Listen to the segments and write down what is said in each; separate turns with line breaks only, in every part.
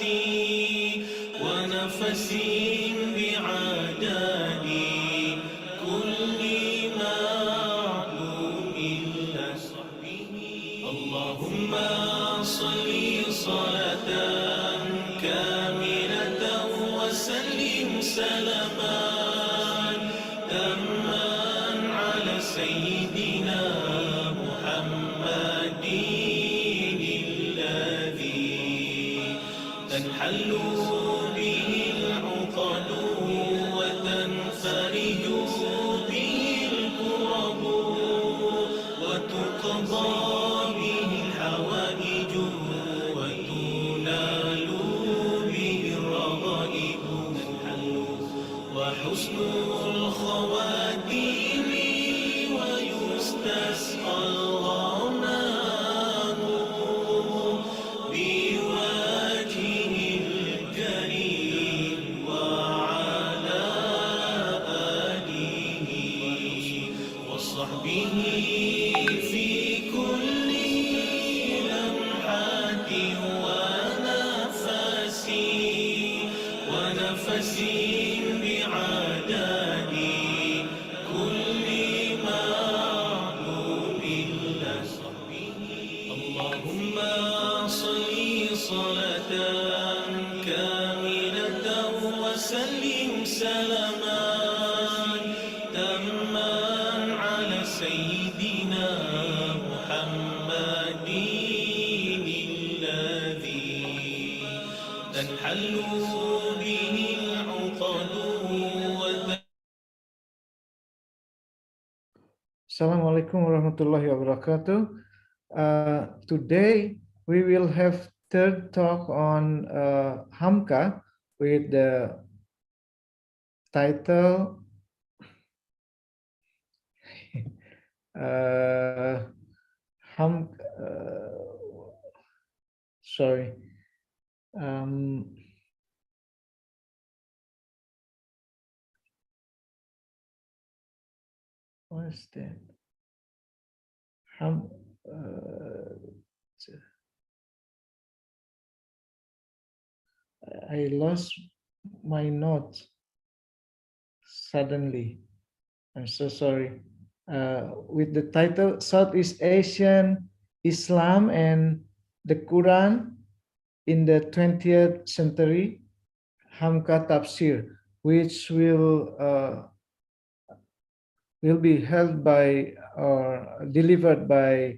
أنفاسي ونفس بعداد كل معلوم لصحبه. اللهم صل صلاة كاملة وسلم سلاما تاما على سيدنا محمد الذي تنحل به العقد وتنفرج به الكرب وتقضى به الحوائج وتنال به الرغائب وحسن الخواتيم ويستسقى الغمام بوجهه الكريم وعلى آله وصحبه في كل لمحة ونفس بعداد كل معلوم لصحبه. اللهم صل صلاة كاملة وسلم سلاما تاما على سيدنا محمد الذي تنحل به العقد.
Assalamualaikum warahmatullahi wabarakatuh. Today we will have third talk on HAMKA with the title sorry. What is that? I lost my note suddenly. I'm so sorry. With the title Southeast Asian Islam and the Quran in the 20th century, HAMKA Tafsir, which will be held by or delivered by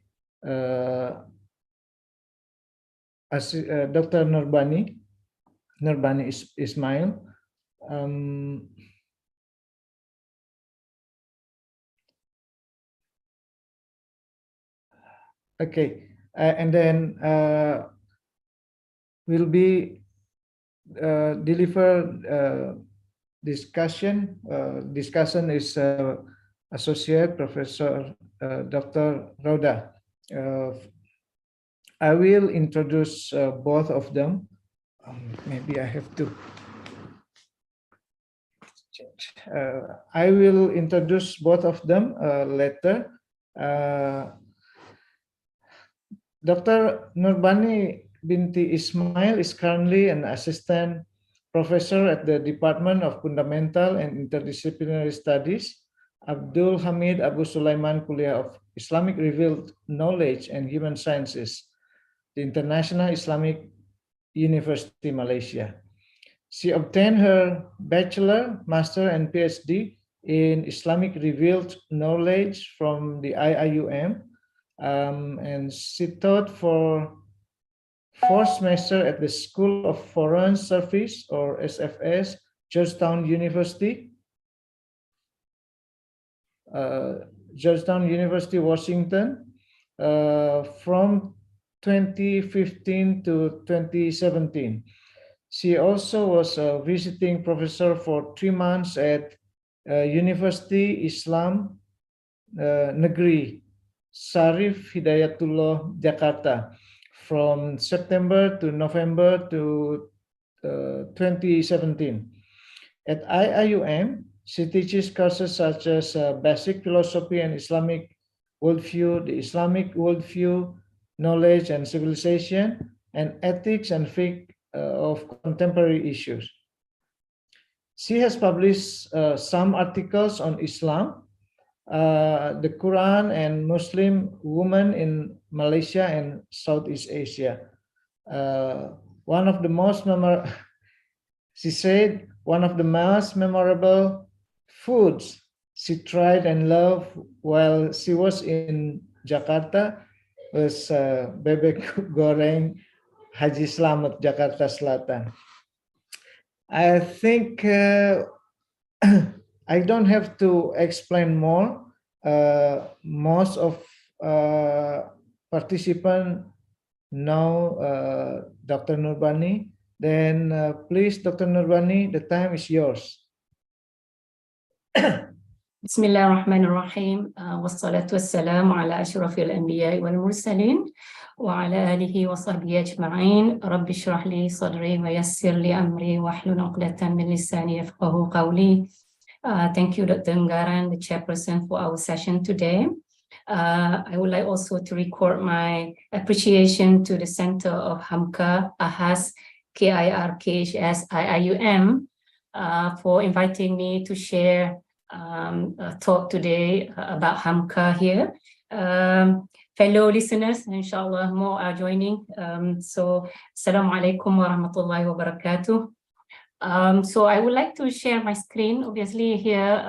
Dr. Nurbani Ismail. Okay, and then will be delivered discussion. Discussion is Associate Professor Dr. Rauda. I will introduce both of them. Maybe I have to change. I will introduce both of them later. Dr. Nurbani Binti Ismail is currently an assistant professor at the Department of Fundamental and Interdisciplinary Studies, Abdul Hamid Abu Sulaiman Kuliah of Islamic Revealed Knowledge and Human Sciences, the International Islamic University, Malaysia. She obtained her bachelor, master, and PhD in Islamic Revealed Knowledge from the IIUM, and she taught for 4 semesters at the School of Foreign Service, or SFS, Georgetown University, Washington, from 2015 to 2017. She also was a visiting professor for 3 months at University Islam Negeri Syarif Hidayatullah, Jakarta, from September to November to 2017. At IIUM, she teaches courses such as Basic Philosophy and Islamic Worldview, the Islamic Worldview, Knowledge and Civilization, and Ethics and Fiqh of contemporary issues. She has published some articles on Islam, the Quran, and Muslim women in Malaysia and Southeast Asia. One of the most she said one of the most memorable foods she tried and loved while she was in Jakarta was bebek goreng Haji Slamet, Jakarta Selatan. I think I don't have to explain more. Most of participants know Dr. Nurbani. Then please, Dr. Nurbani, the time is yours.
Bismillahirrahmanirrahim. Wassalatu wassalamu ala ashrafil anbiya wal mursalin wa ala alihi wa sahbihi ajma'in. Rabbi shrah li sadri wa yassir li amri wa hlul 'uqdatan min lisani yafqahu qawli. Thank you, Dr. Nggaran, the chairperson, for our session today. I would like also to record my appreciation to the Center of HAMKA, AHAS, KIRKHS, IIUM, for inviting me to share a talk today about HAMKA here. Fellow listeners, inshallah, more are joining. So, Assalamualaikum warahmatullahi wabarakatuh. So I would like to share my screen, obviously here.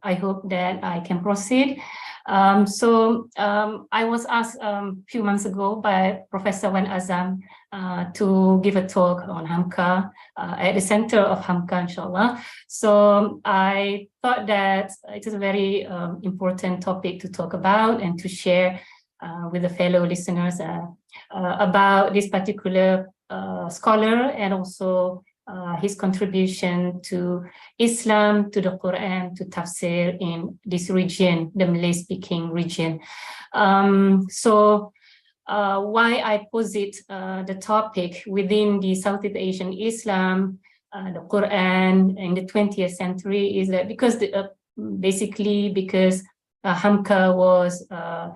I hope that I can proceed. I was asked a few months ago by Professor Wan Azam to give a talk on HAMKA at the center of HAMKA, inshallah. So I thought that it is a very important topic to talk about and to share with the fellow listeners about this particular scholar, and also his contribution to Islam, to the Quran, to tafsir in this region, the Malay-speaking region. Why I posit the topic within the Southeast Asian Islam, the Quran in the 20th century is that because basically because HAMKA was a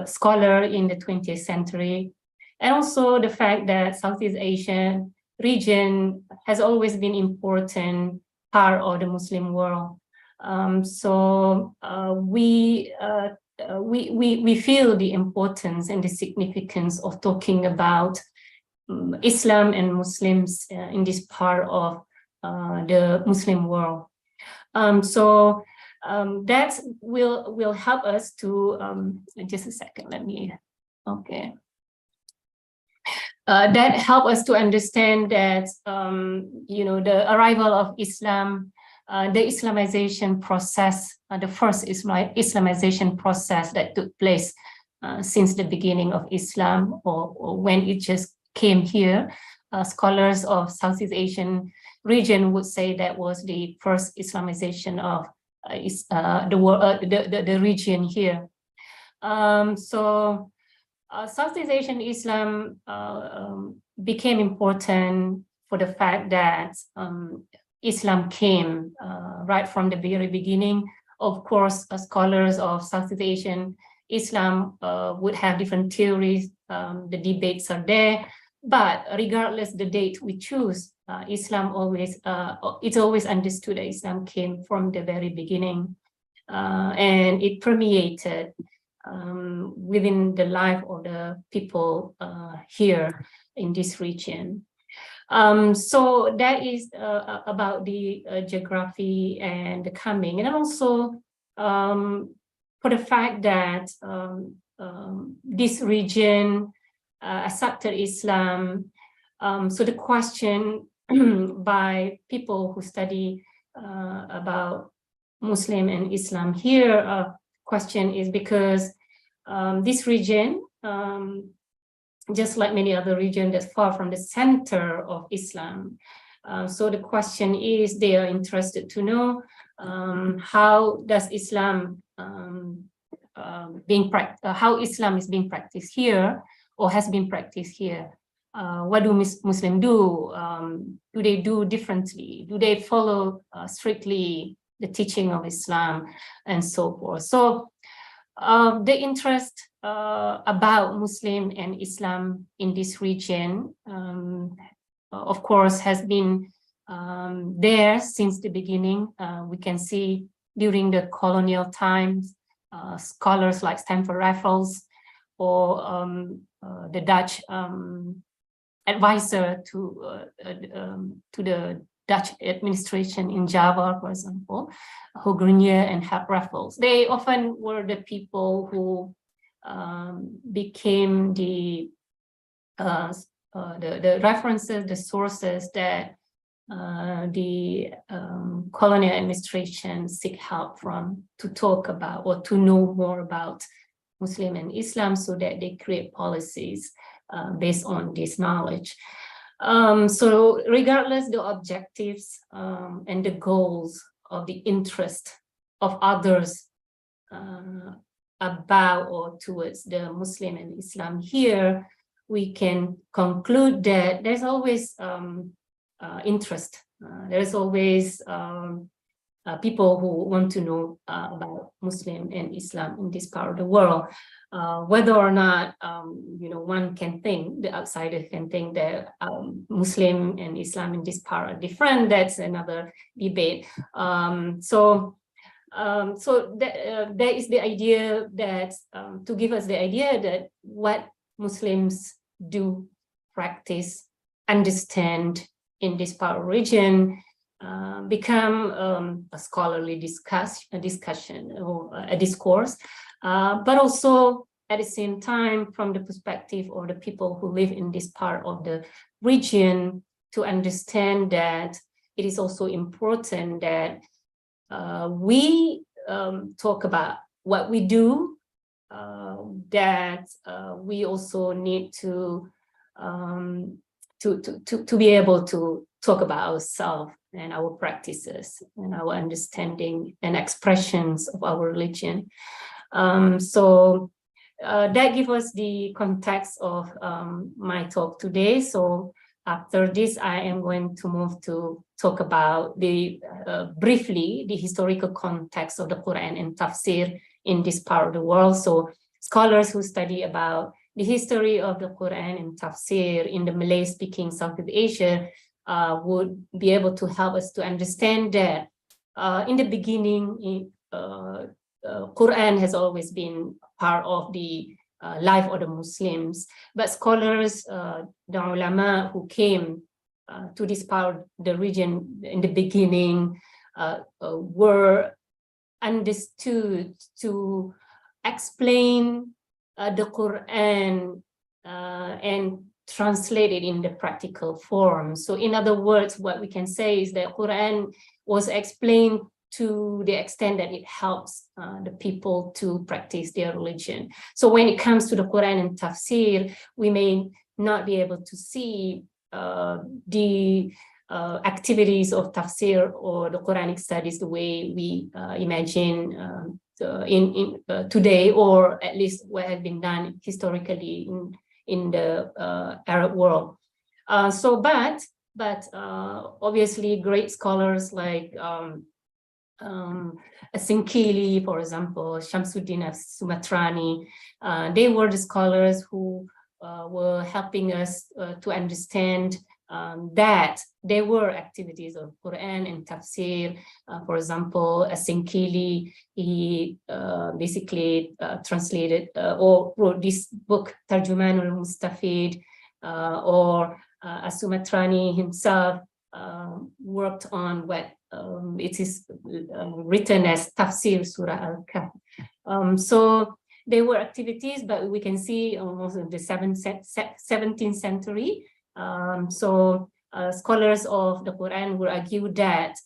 scholar in the 20th century, and also the fact that Southeast Asian region has always been important part of the Muslim world. We feel the importance and the significance of talking about Islam and Muslims in this part of the Muslim world. That will help us to just a second. Let me. Okay. That help us to understand that the arrival of Islam, the Islamization process, the first Islamization process that took place since the beginning of Islam, or when it just came here. Scholars of Southeast Asian region would say that was the first Islamization of the region here. Southeast Asian Islam became important for the fact that Islam came right from the very beginning. Of course, scholars of Southeast Asian Islam would have different theories. The debates are there, but regardless the date we choose, Islam always it's always understood that Islam came from the very beginning, and it permeated within the life of the people here in this region. So that is about the geography and the coming, and also for the fact that this region accepted Islam. So the question by people who study about Muslim and Islam here, question is because this region, just like many other regions, that's far from the center of Islam. So the question is, they are interested to know how does Islam how Islam is being practiced here, or has been practiced here. What do Muslims do? Do they do differently? Do they follow strictly the teaching of Islam, and so forth? So the interest about Muslim and Islam in this region, of course, has been there since the beginning. We can see during the colonial times, scholars like Stanford Raffles or the Dutch advisor to the Dutch administration in Java, for example, Grenier and Raffles. They often were the people who became the references, the sources that the colonial administration seek help from to talk about or to know more about Muslim and Islam, so that they create policies based on this knowledge. So regardless the objectives and the goals of the interest of others about or towards the Muslim and Islam here, we can conclude that there's always interest. There's always people who want to know about Muslim and Islam in this part of the world. Whether or not, one can think, the outsider can think that Muslim and Islam in this part are different, that's another debate. So there is the idea that, to give us the idea that what Muslims do, practice, understand in this part of the region become a scholarly discussion or a discourse, but also at the same time from the perspective of the people who live in this part of the region, to understand that it is also important that we talk about what we do, that we also need to be able to talk about ourselves and our practices and our understanding and expressions of our religion. So that gives us the context of my talk today. So after this, I am going to move to talk about briefly the historical context of the Quran and tafsir in this part of the world. So scholars who study about the history of the Quran and tafsir in the Malay-speaking Southeast Asia would be able to help us to understand that in the beginning, Quran has always been part of the life of the Muslims, but scholars, the ulama who came to this part of the region in the beginning were understood to explain the Quran and translate it in the practical form. So in other words, what we can say is that Quran was explained to the extent that it helps the people to practice their religion. So when it comes to the Quran and tafsir, we may not be able to see the activities of tafsir or the Quranic studies the way we imagine today, or at least what has been done historically in the Arab world. But obviously great scholars like Sinkili, for example, Shamsuddin Sumatrani, they were the scholars who were helping us to understand that there were activities of Quran and tafsir. For example, Sinkili, he basically translated or wrote this book, Tarjumanul Mustafid, or Sumatrani himself worked on what it is written as Tafsir Surah Al-Kahf. So there were activities, but we can see almost in the 17th century. So scholars of the Quran will argue that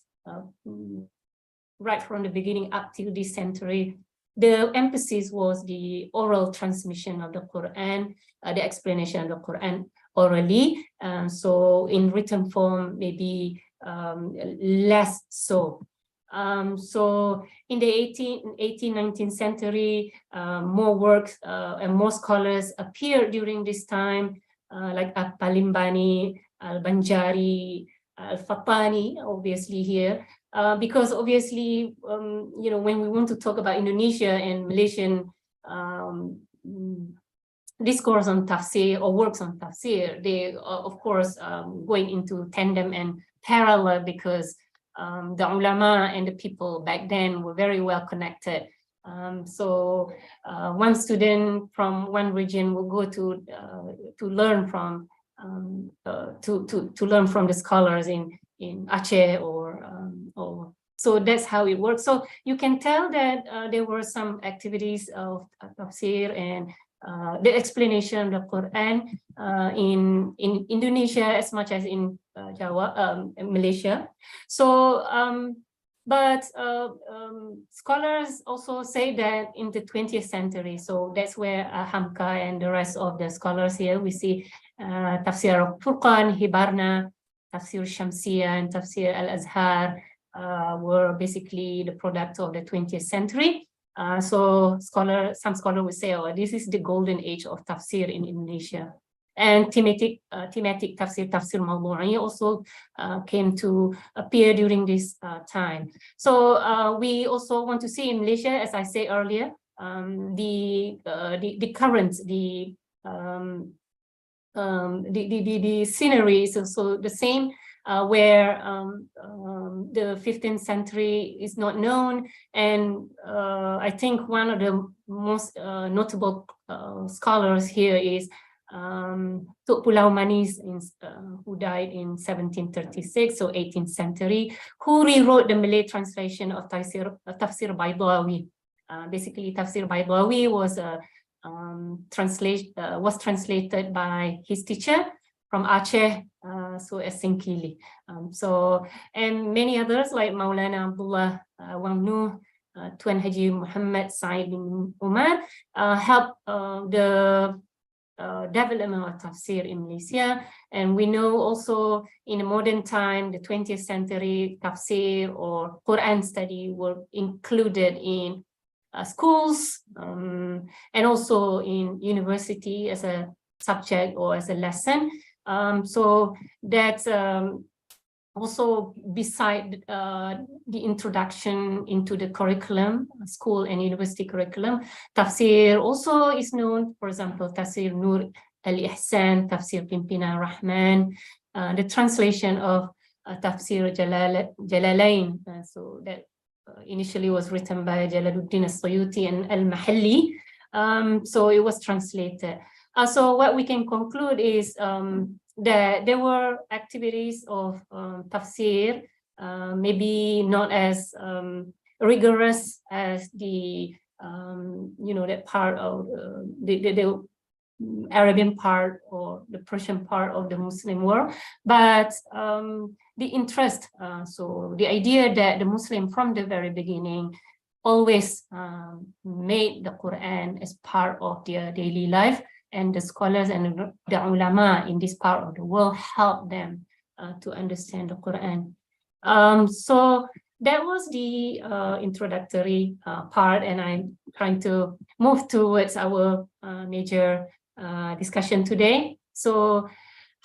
right from the beginning up till this century, the emphasis was the oral transmission of the Quran, the explanation of the Quran orally. So in written form, maybe less so. So in the 18th, 19th century, more works and more scholars appeared during this time, like Al-Palimbani, Al-Banjari, Al-Fatani, obviously here, because obviously, when we want to talk about Indonesia and Malaysian discourse on tafsir or works on tafsir, they of course going into tandem and parallel, because the ulama and the people back then were very well connected. So one student from one region will go to learn from to learn from the scholars in Aceh or so that's how it works. So you can tell that there were some activities of tafsir and the explanation of the Quran in Indonesia as much as in Java, Malaysia. So, but scholars also say that in the 20th century, so that's where HAMKA and the rest of the scholars here, we see Tafsir al-Furqan, Hibarna, Tafsir Shamsiyya, and Tafsir al-Azhar were basically the product of the 20th century. So some scholars would say, oh, this is the golden age of tafsir in Indonesia. And thematic tafsir mawdu'i also came to appear during this time. So we also want to see in Malaysia, as I said earlier, the current, the scenery is also the same, where the 15th century is not known. And I think one of the most notable scholars here is Tuk Pulau Manis, who died in 1736, so 18th century, who rewrote the Malay translation of Tafsir Baydhawi. Basically, Tafsir Baydhawi was translated by his teacher from Aceh, so as Singkili. And many others like Maulana Abdullah Wangnu, Tuan Haji Muhammad Said bin Umar helped the development of tafsir in Malaysia. And we know also in the modern time, the 20th century, tafsir or Quran study were included in schools and also in university as a subject or as a lesson. So that's also beside the introduction into the curriculum, school and university curriculum, tafsir also is known. For example, Tafsir Nur al-Ihsan, Tafsir Pimpinan Rahman, the translation of Tafsir Jalalain. So that initially was written by Jalaluddin al-Suyuti and al-Mahalli. So it was translated. So what we can conclude is that there were activities of tafsir, maybe not as rigorous as the that part of the Arabian part or the Persian part of the Muslim world, but the interest, so the idea that the Muslim from the very beginning always made the Quran as part of their daily life, and the scholars and the ulama in this part of the world help them to understand the Quran. So that was the introductory part, and I'm trying to move towards our major discussion today. So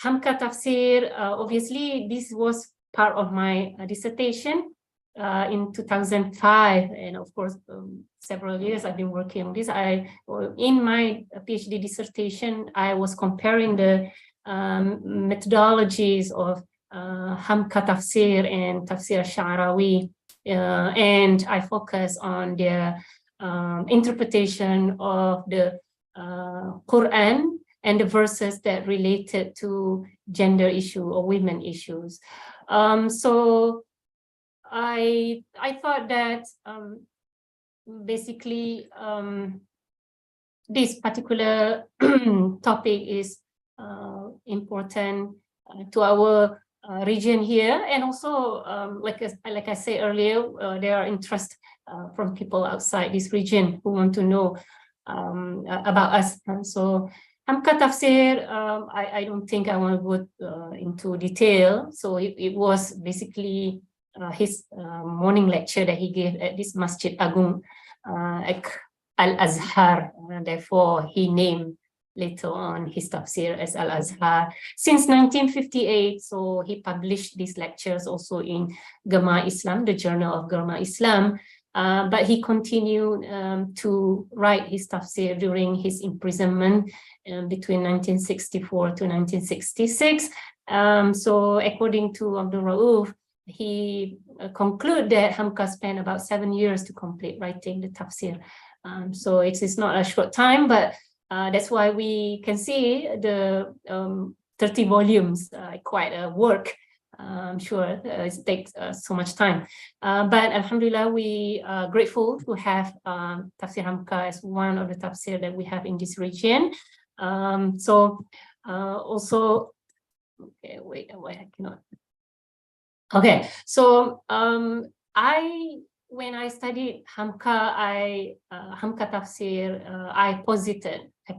HAMKA Tafsir, obviously this was part of my dissertation in 2005, and of course several years I've been working on this. In my PhD dissertation, I was comparing the methodologies of HAMKA Tafsir and Tafsir Sha'rawi, and I focus on their interpretation of the Quran and the verses that related to gender issue or women issues. So I thought that basically this particular topic is important to our region here, and also like I said earlier, there are interest from people outside this region who want to know about us. So HAMKA Tafsir, I don't think I want to go into detail. So it was basically his morning lecture that he gave at this Masjid Agung Al-Azhar. Therefore, he named later on his tafsir as Al-Azhar. Since 1958, so he published these lectures also in Gema Islam, the Journal of Gema Islam. But he continued to write his tafsir during his imprisonment between 1964 to 1966. So according to Abdul Rauf, he concluded that HAMKA spent about 7 years to complete writing the tafsir. So it is not a short time, but that's why we can see the 30 volumes, quite a work. I'm sure it takes so much time. But Alhamdulillah, we are grateful to have Tafsir HAMKA as one of the tafsir that we have in this region. Also, okay, wait, I cannot. Okay, so when I studied HAMKA, HAMKA tafsir, I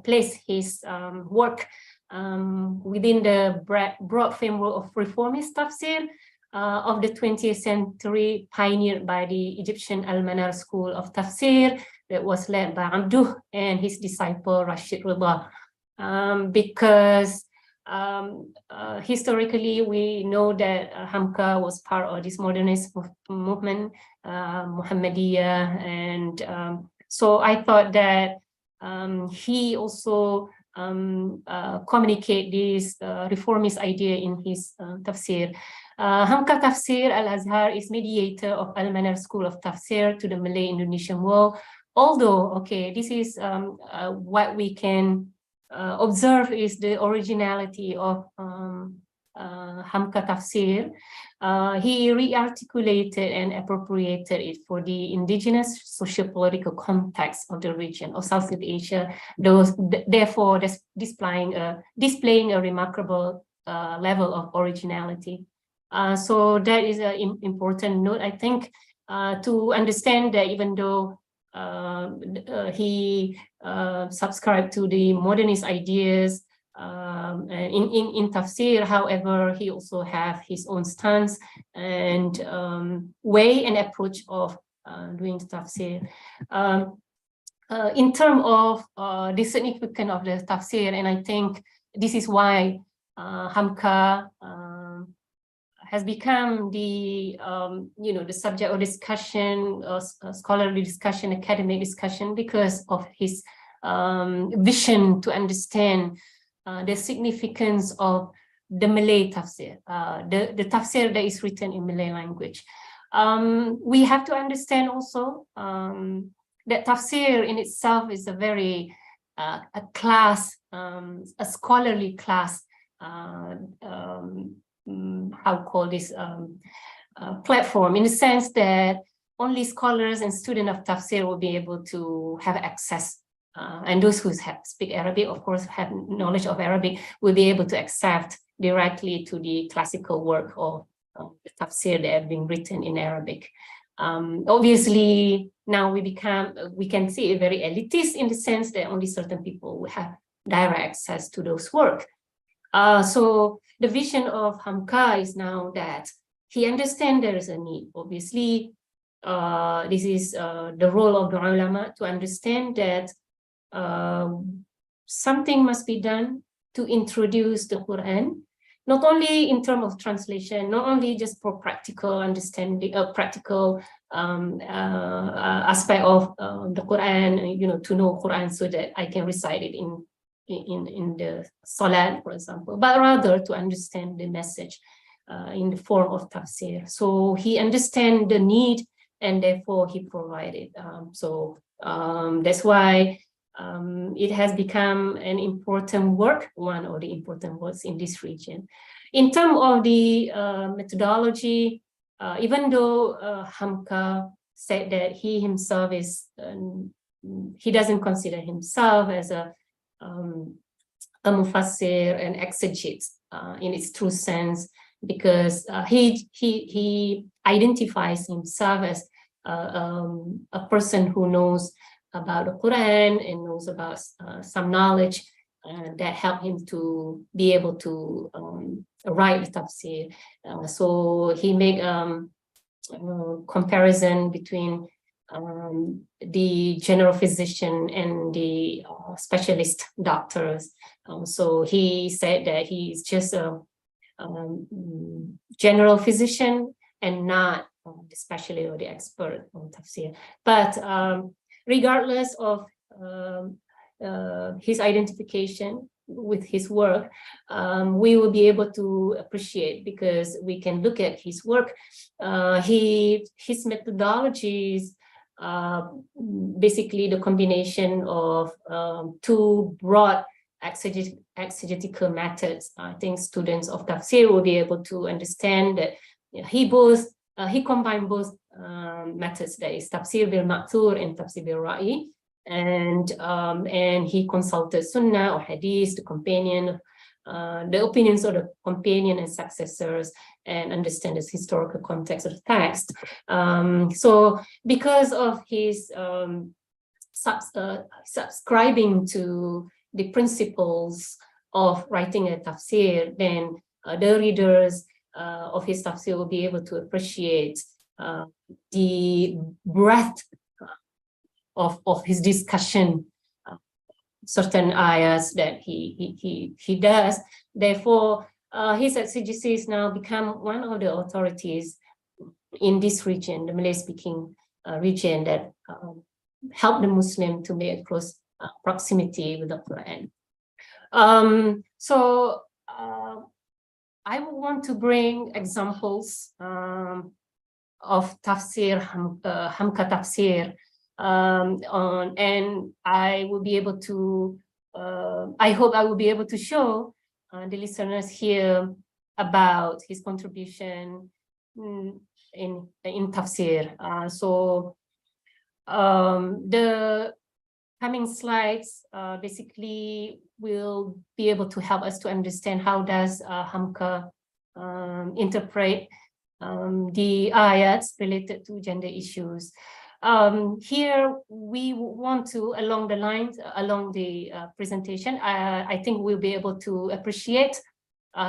placed his work within the broad framework of reformist tafsir of the 20th century, pioneered by the Egyptian Al-Manar school of tafsir that was led by Abduh and his disciple Rashid Rida. Because historically, we know that HAMKA was part of this modernist movement, Muhammadiyah, and so I thought that he also communicate this reformist idea in his tafsir. HAMKA Tafsir Al-Azhar is mediator of Al-Manar school of tafsir to the Malay Indonesian world. Although, okay, this is what we can observe is the originality of HAMKA Tafsir. He re-articulated and appropriated it for the indigenous socio-political context of the region of Southeast Asia, therefore displaying a remarkable level of originality. So that is an important note, I think, to understand that even though he subscribed to the modernist ideas in tafsir, however, he also have his own stance and way and approach of doing tafsir. In terms of the significance of the tafsir, and I think this is why HAMKA has become the the subject of discussion, scholarly discussion, academic discussion, because of his vision to understand the significance of the Malay tafsir, the tafsir that is written in Malay language. We have to understand also that tafsir in itself is a very a scholarly class, platform, in the sense that only scholars and students of tafsir will be able to have access. And those who speak Arabic, of course, have knowledge of Arabic, will be able to access directly to the classical work of the tafsir that have been written in Arabic. Obviously, now we can see it very elitist in the sense that only certain people will have direct access to those work. So the vision of HAMKA is now that he understands there is a need. Obviously, this is the role of the ulama to understand that something must be done to introduce the Quran, not only in terms of translation, not only just for practical understanding, practical aspect of the Quran, to know Quran so that I can recite it in the Salat, for example, but rather to understand the message in the form of tafsir. So he understands the need and therefore he provided. That's why it has become an important work, one of the important works in this region. In terms of the methodology, even though HAMKA said that he himself is, he doesn't consider himself as a mufassir and exegete in its true sense, because he identifies himself as a person who knows about the Quran and knows about some knowledge that help him to be able to write the tafsir. So he make comparison between the general physician and the specialist doctors. So he said that he is just a general physician and not especially or the expert on tafsir. But regardless of his identification with his work, we will be able to appreciate, because we can look at his work. His methodologies, basically the combination of two broad exegetical methods. I think students of tafsir will be able to understand that he combined both methods, that is tafsir bil ma'thur and tafsir bil ra'i. And he consulted Sunnah or Hadith, the companion, the opinions of the companion and successors, and understand the historical context of the text. So because of his subscribing to the principles of writing a tafsir, then the readers of his tafsir will be able to appreciate the breadth of his discussion, certain ayahs that he does. Therefore, his exegesis now become one of the authorities in this region, the Malay-speaking region, that help the Muslim to make close proximity with the Quran. So I want to bring examples of tafsir, HAMKA tafsir, and I will be able to, I hope I will be able to show the listeners here about his contribution in tafsir. So the coming slides basically will be able to help us to understand how does HAMKA interpret the ayats related to gender issues. Here we want to, along the lines, along the presentation, I think we'll be able to appreciate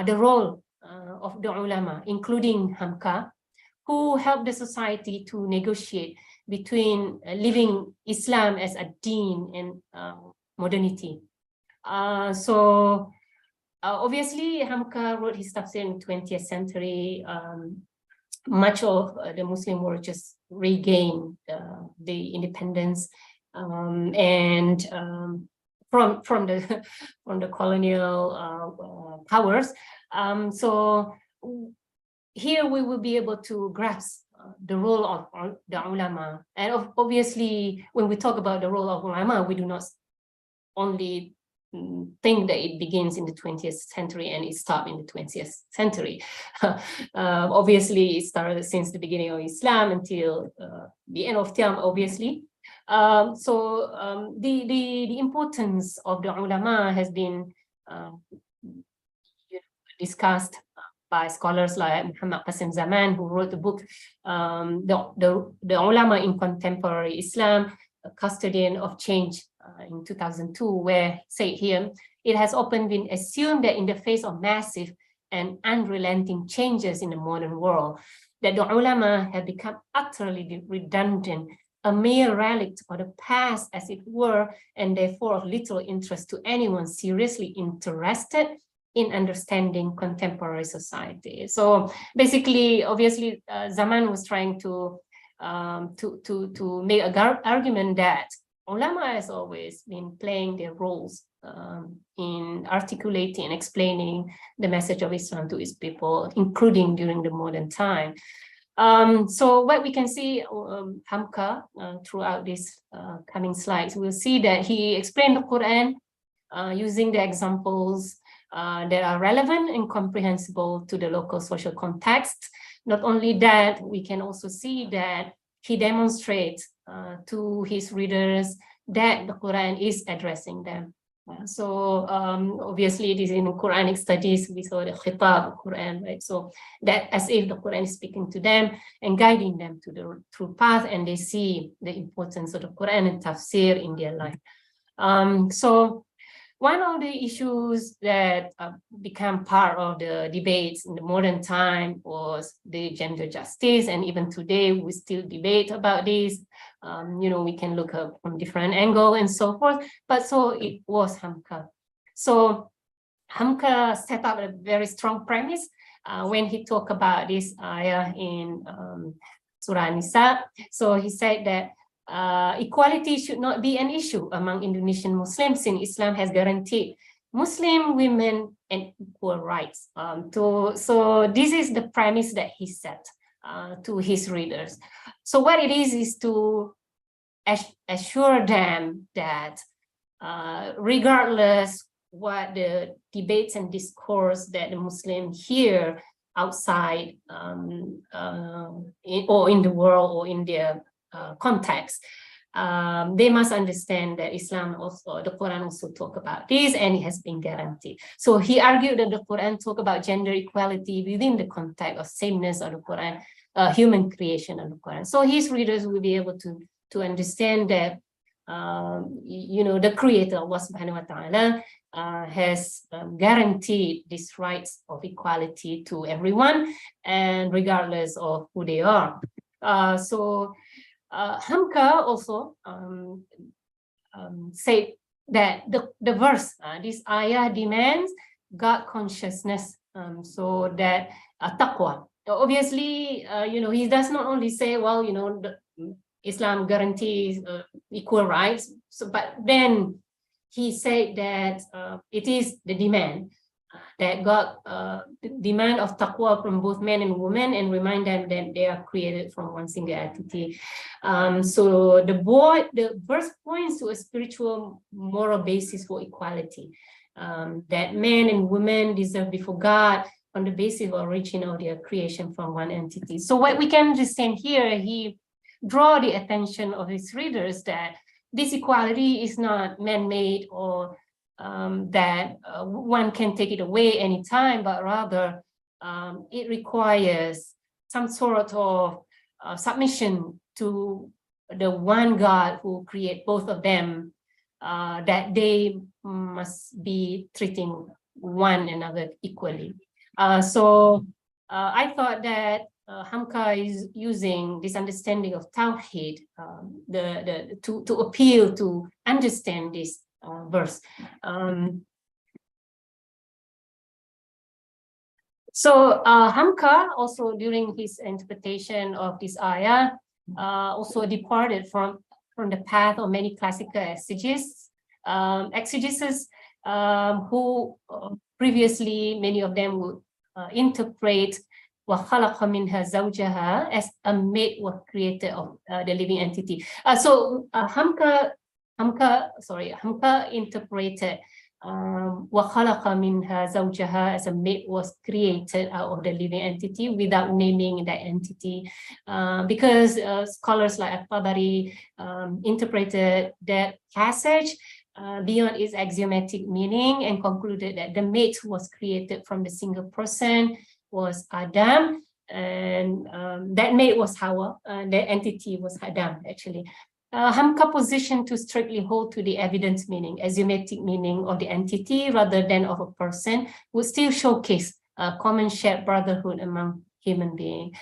the role of the ulama, including HAMKA, who help the society to negotiate between living Islam as a deen and modernity. So obviously HAMKA wrote his tafsir in the 20th century. Much of the Muslim world just regained the independence and from the colonial powers. So here we will be able to grasp the role of the ulama. And obviously, when we talk about the role of ulama, we do not only think that it begins in the 20th century and it stopped in the 20th century. Obviously, it started since the beginning of Islam until the end of time, obviously. So the importance of the ulama has been discussed by scholars like Muhammad Qasim Zaman, who wrote the book, the Ulama in Contemporary Islam, a Custodian of Change, in 2002, where said here, it has often been assumed that in the face of massive and unrelenting changes in the modern world, that the ulama have become utterly redundant, a mere relic of the past, as it were, and therefore of little interest to anyone seriously interested in understanding contemporary society. So basically, obviously, Zaman was trying to make an argument that ulama has always been playing their roles in articulating and explaining the message of Islam to its people, including during the modern time. So what we can see, HAMKA, throughout these coming slides, we'll see that he explained the Quran using the examples that are relevant and comprehensible to the local social context. Not only that, we can also see that he demonstrates to his readers that the Quran is addressing them. So obviously it is in Quranic studies, we saw the khitab Quran, right? So that as if the Quran is speaking to them and guiding them to the true path, and they see the importance of the Quran and tafsir in their life. So one of the issues that become part of the debates in the modern time was the gender justice, and even today we still debate about this. You know, we can look up from different angle and so forth, but so it was HAMKA. So HAMKA set up a very strong premise when he talked about this ayah in Surah Nisa. So he said that equality should not be an issue among Indonesian Muslims, since Islam has guaranteed Muslim women and equal rights. So this is the premise that he set to his readers. So what it is to assure them that regardless what the debates and discourse that the Muslims hear outside or in the world or in their context, they must understand that Islam also, the Quran also talk about this, and it has been guaranteed. So he argued that the Quran talk about gender equality within the context of sameness of the Quran, human creation of the Quran. So his readers will be able to understand that the Creator, Allah Subhanahu wa Taala, has guaranteed these rights of equality to everyone, and regardless of who they are. So HAMKA also said that the verse, this ayah demands God consciousness, so that taqwa. Obviously, he does not only say, well, Islam guarantees equal rights, but then he said that it is the demand that God demand of taqwa from both men and women, and remind them that they are created from one single entity. So the verse points to a spiritual moral basis for equality, that men and women deserve before God on the basis of origin of their creation from one entity. So what we can understand here, he draw the attention of his readers that this equality is not man-made, or that one can take it away anytime, but rather it requires some sort of submission to the one God who create both of them, that they must be treating one another equally. So I thought that HAMKA is using this understanding of Tawheed to appeal to understand this verse. So HAMKA also, during his interpretation of this ayah, also departed from the path of many classical exegetes, who previously many of them would interpret وَخَلَقَ مِنْهَا زَوْجَهَا as a mate was created of the living entity. So HAMKA interpreted وَخَلَقَ مِنْهَا زَوْجَهَا as a mate was created out of the living entity without naming that entity, because scholars like At-Tabari interpreted that passage beyond its axiomatic meaning and concluded that the mate was created from the single person was Adam, and that mate was Hawa, and the entity was Adam, actually. HAMKA position to strictly hold to the evidence meaning, axiomatic meaning of the entity rather than of a person, would still showcase a common shared brotherhood among human beings.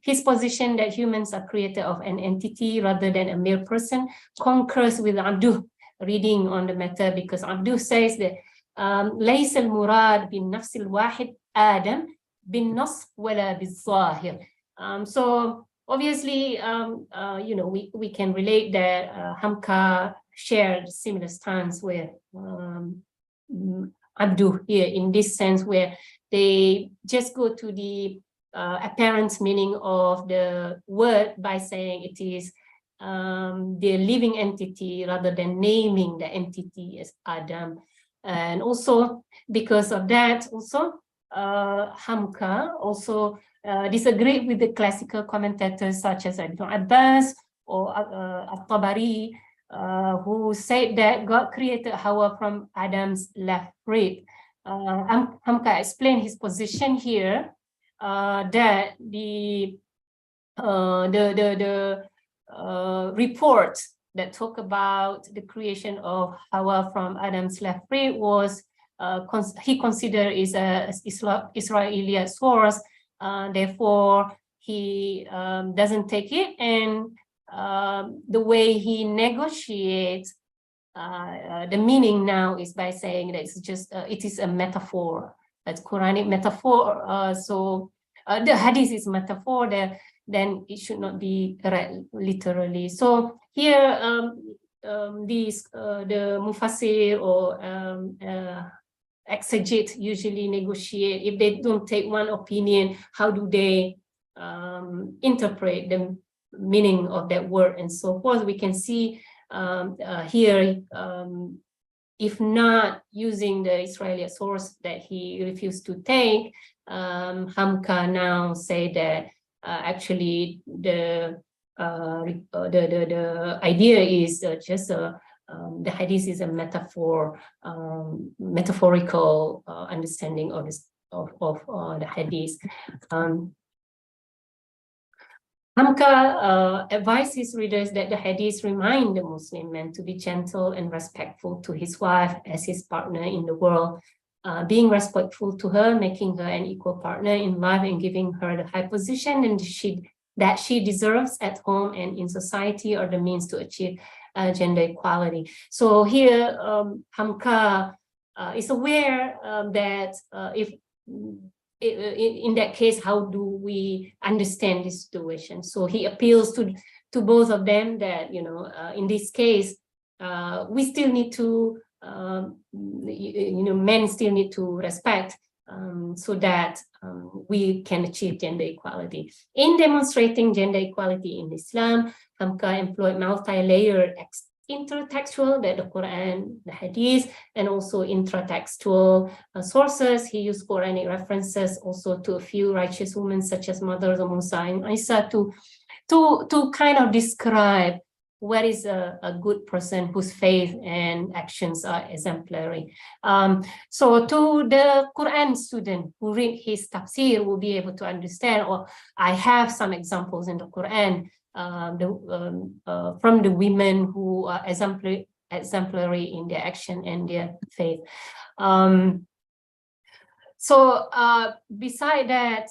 His position that humans are created of an entity rather than a mere person concurs with Abduh reading on the matter, because Abduh says that ليس المراد بالنفس الواحد آدم بالنص ولا بالظاهر. So obviously, we can relate that HAMKA shared similar stance with Abduh here, in this sense, where they just go to the apparent meaning of the word by saying it is the living entity rather than naming the entity as Adam. And also because of that, also HAMKA also disagreed with the classical commentators such as Ibn Abbas or At-Tabari, who said that God created Hawa from Adam's left rib. HAMKA explained his position here, that the report that talk about the creation of Hawa from Adam's left rib was he considered is a Israeli source, therefore he doesn't take it, and the way he negotiates the meaning now is by saying that it's just it is a metaphor, it's Quranic metaphor. So the hadith is metaphor, then it should not be read literally. So here, the mufassir or exegete usually negotiate. If they don't take one opinion, how do they interpret the meaning of that word and so forth? We can see here, if not using the Israeli source that he refused to take, HAMKA now say that actually the idea is just the hadith is a metaphor, metaphorical understanding of this of the hadith. HAMKA advised his readers that the hadith remind the Muslim man to be gentle and respectful to his wife as his partner in the world, being respectful to her, making her an equal partner in life, and giving her the high position and that she deserves at home and in society, are the means to achieve gender equality. So here, HAMKA is aware that if in that case, how do we understand this situation? So he appeals to both of them that, you know, in this case, we still need to, you know, men still need to respect so that we can achieve gender equality. In demonstrating gender equality in Islam, HAMKA employed multi-layered intertextual, that the Quran, the Hadith, and also intratextual sources. He used Quranic references also to a few righteous women, such as mothers of Musa and Isa, to kind of describe what is a good person whose faith and actions are exemplary. So to the Quran student who read his tafsir will be able to understand, or I have some examples in the Quran from the women who are exemplary in their action and their faith. So beside that,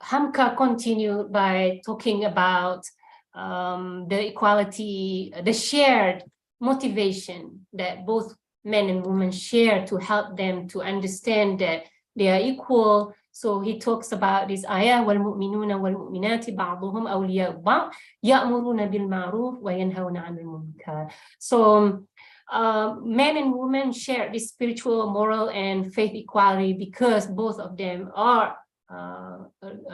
HAMKA continued by talking about the equality, the shared motivation that both men and women share to help them to understand that they are equal. So he talks about this ayah, وَالْمُؤْمِنُونَ وَالْمُؤْمِنَاتِ بَعْضُهُمْ أَوْلِيَاءُ بَعْضٍ يَأْمُرُونَ بِالْمَعْرُوفِ وَيَنْهَوْنَ عَنِ الْمُنكَرِ. So men and women share this spiritual, moral, and faith equality because both of them are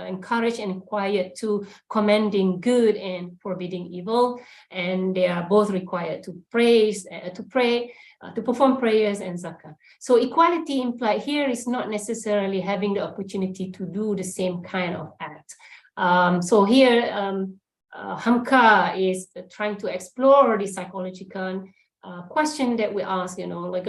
encouraged and required to commending good and forbidding evil, and they are both required to pray, to perform prayers and zakah. So equality implied here is not necessarily having the opportunity to do the same kind of act. So here, HAMKA is trying to explore the psychological question that we ask, you know, like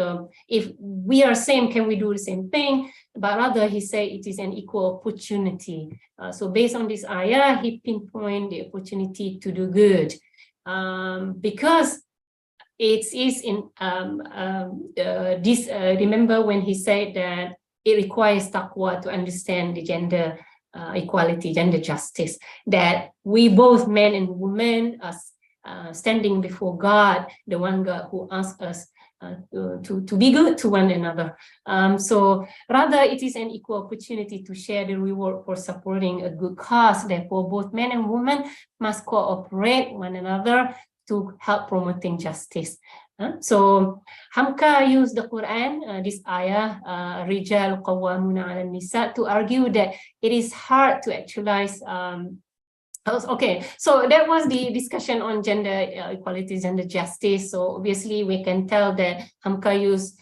if we are same, can we do the same thing? But rather he said it is an equal opportunity. So based on this ayah, he pinpointed the opportunity to do good, because it is in remember when he said that it requires taqwa to understand the gender equality, gender justice, that we both men and women are standing before God, the one God who asks us to be good to one another. So rather it is an equal opportunity to share the reward for supporting a good cause. Therefore, both men and women must cooperate one another to help promoting justice. So HAMKA used the Quran, this ayah, Rijal Qawwamuna 'ala Nisa, to argue that it is hard to actualize. Okay, so that was the discussion on gender equality, gender justice. So obviously we can tell that HAMKA used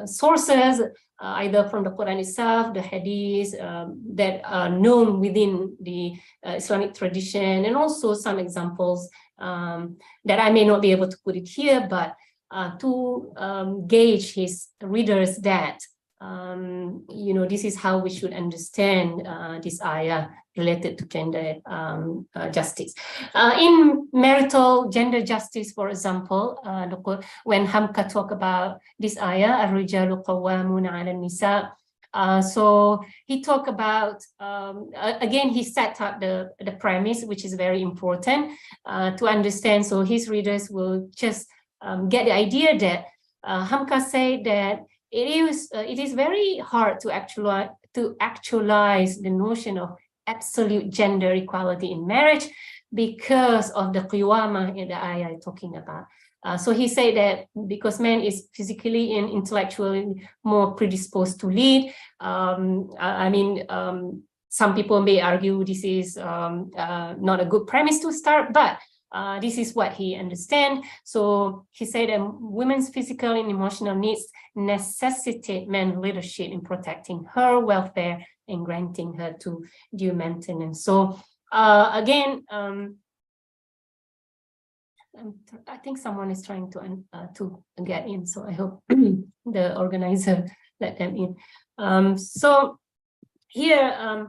sources either from the Quran itself, the hadith that are known within the Islamic tradition, and also some examples that I may not be able to put it here, but to gauge his readers that you know, this is how we should understand this ayah related to gender justice. In marital gender justice, for example, when HAMKA talk about this ayah, الرجال قوامون على النساء, so he talked about, again, he set up the premise, which is very important to understand. So his readers will just get the idea that HAMKA say that it is very hard to actualize the notion of absolute gender equality in marriage because of the qiyamah in the ayah talking about. So he said that because man is physically and intellectually more predisposed to lead. Some people may argue this is not a good premise to start, but this is what he understands. So he said that women's physical and emotional needs necessitate men's leadership in protecting her welfare and granting her to due maintenance. So again, I think someone is trying to get in, so I hope the organizer let them in. So here,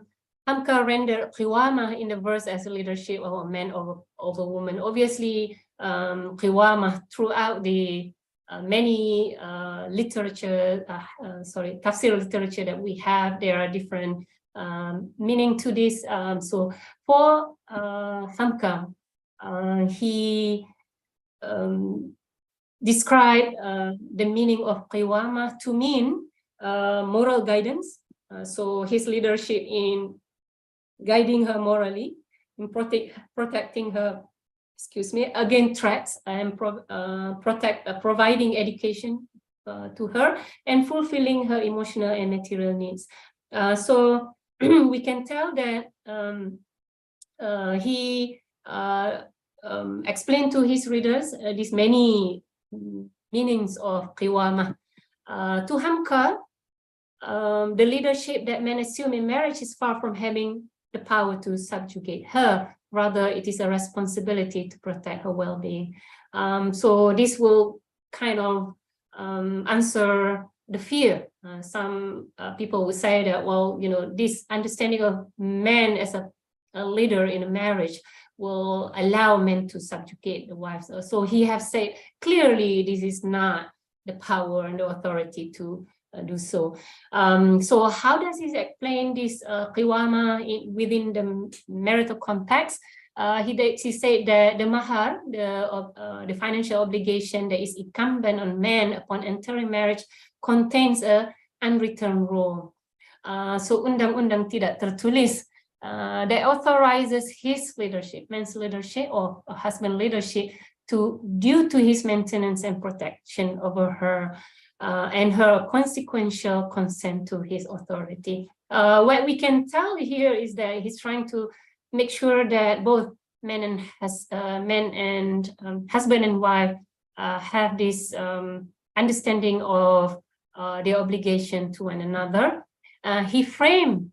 HAMKA rendered Qiwamah in the verse as a leadership of a man over woman. Obviously, Qiwamah throughout the many tafsir literature that we have, there are different meaning to this. So for HAMKA, he described the meaning of Qiwamah to mean moral guidance. So his leadership in guiding her morally, in protecting her, against threats, and providing education to her, and fulfilling her emotional and material needs. So we can tell that he explained to his readers these many meanings of Qiwamah. To HAMKA, the leadership that men assume in marriage is far from having the power to subjugate her. Rather, it is a responsibility to protect her well-being. So this will kind of answer the fear. Some people would say that, well, this understanding of men as a leader in a marriage will allow men to subjugate the wives. So he has said clearly this is not the power and the authority to do so. So how does he explain this Qiwamah within the marital context? He said that the mahar, the financial obligation that is incumbent on men upon entering marriage, contains a unwritten rule. So undang-undang tidak tertulis that authorizes his leadership, man's leadership or husband leadership, due to his maintenance and protection over her, and her consequential consent to his authority. What we can tell here is that he's trying to make sure that both men and husband and wife have this understanding of their obligation to one another. He framed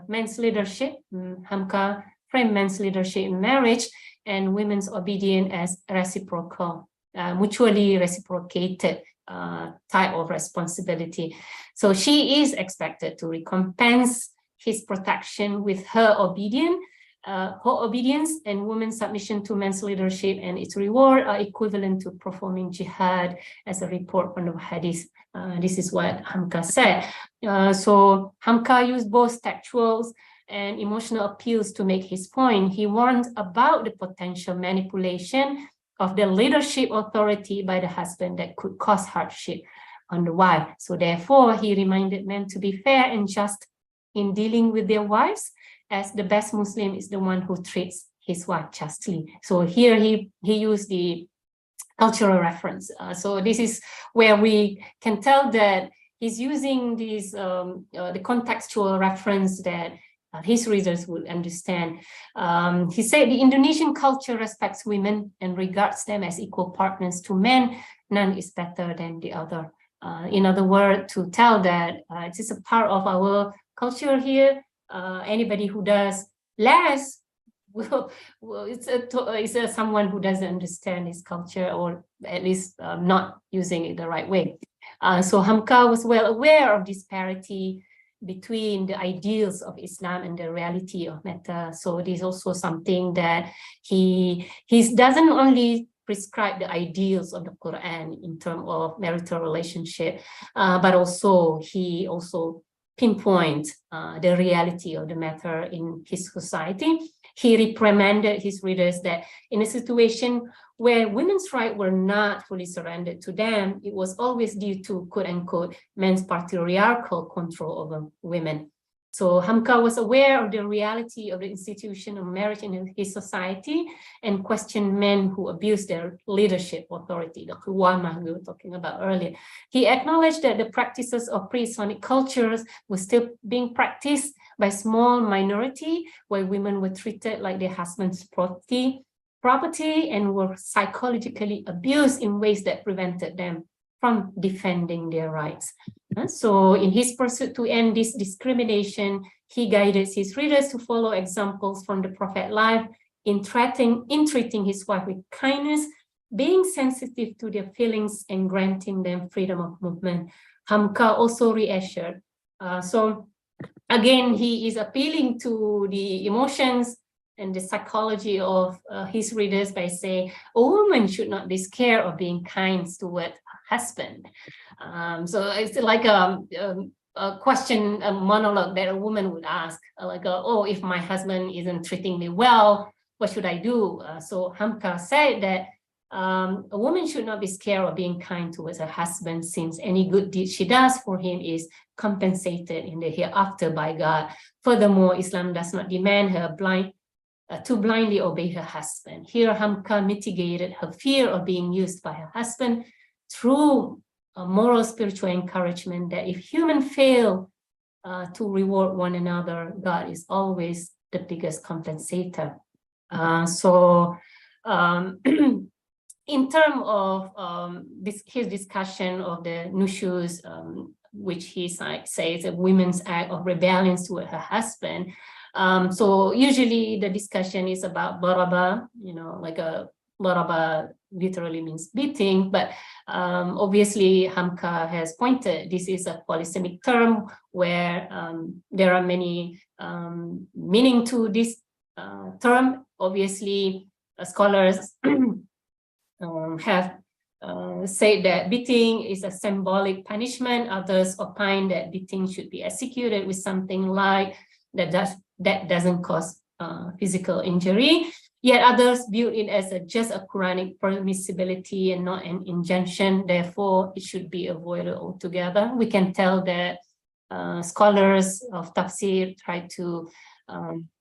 men's leadership, HAMKA framed men's leadership in marriage and women's obedience as reciprocal, mutually reciprocated type of responsibility. So she is expected to recompense his protection with her obedience, and women's submission to men's leadership and its reward are equivalent to performing jihad, as a report from the hadith. This is what HAMKA said. So HAMKA used both textual and emotional appeals to make his point. He warned about the potential manipulation of the leadership authority by the husband that could cause hardship on the wife. So therefore, he reminded men to be fair and just in dealing with their wives, as the best Muslim is the one who treats his wife justly. So here he used the cultural reference. So this is where we can tell that he's using this the contextual reference that his readers will understand. He said the Indonesian culture respects women and regards them as equal partners to men. None is better than the other. In other words, to tell that it is a part of our culture here. Anybody who does less, it's someone who doesn't understand his culture, or at least not using it the right way. So HAMKA was well aware of disparity between the ideals of Islam and the reality of matter. So this is also something that he doesn't only prescribe the ideals of the Quran in terms of marital relationship, but also he also pinpoints the reality of the matter in his society. He reprimanded his readers that in a situation where women's rights were not fully surrendered to them, it was always due to, quote unquote, men's patriarchal control over women. So HAMKA was aware of the reality of the institution of marriage in his society and questioned men who abused their leadership authority, the Kuwama we were talking about earlier. He acknowledged that the practices of pre-Islamic cultures were still being practiced by small minority, where women were treated like their husband's property and were psychologically abused in ways that prevented them from defending their rights. So in his pursuit to end this discrimination, he guided his readers to follow examples from the Prophet's life in treating his wife with kindness, being sensitive to their feelings and granting them freedom of movement. HAMKA also reassured. So again, he is appealing to the emotions and the psychology of his readers by saying a woman should not be scared of being kind toward her husband. So it's like a question, a monologue that a woman would ask, like, oh, if my husband isn't treating me well, what should I do? So HAMKA said that a woman should not be scared of being kind towards her husband, since any good deed she does for him is compensated in the hereafter by God. Furthermore, Islam does not demand her to blindly obey her husband. Here, HAMKA mitigated her fear of being used by her husband through a moral spiritual encouragement that if humans fail to reward one another, God is always the biggest compensator. In terms of his discussion of the nushuz, which he says a woman's act of rebellion toward her husband. So usually the discussion is about daraba, like a daraba literally means beating, but obviously HAMKA has pointed this is a polysemic term where there are many meaning to this term. Obviously, scholars have said that beating is a symbolic punishment. Others opine that beating should be executed with something like that doesn't cause physical injury. Yet others view it as just a Quranic permissibility and not an injunction. Therefore, it should be avoided altogether. We can tell that scholars of tafsir try to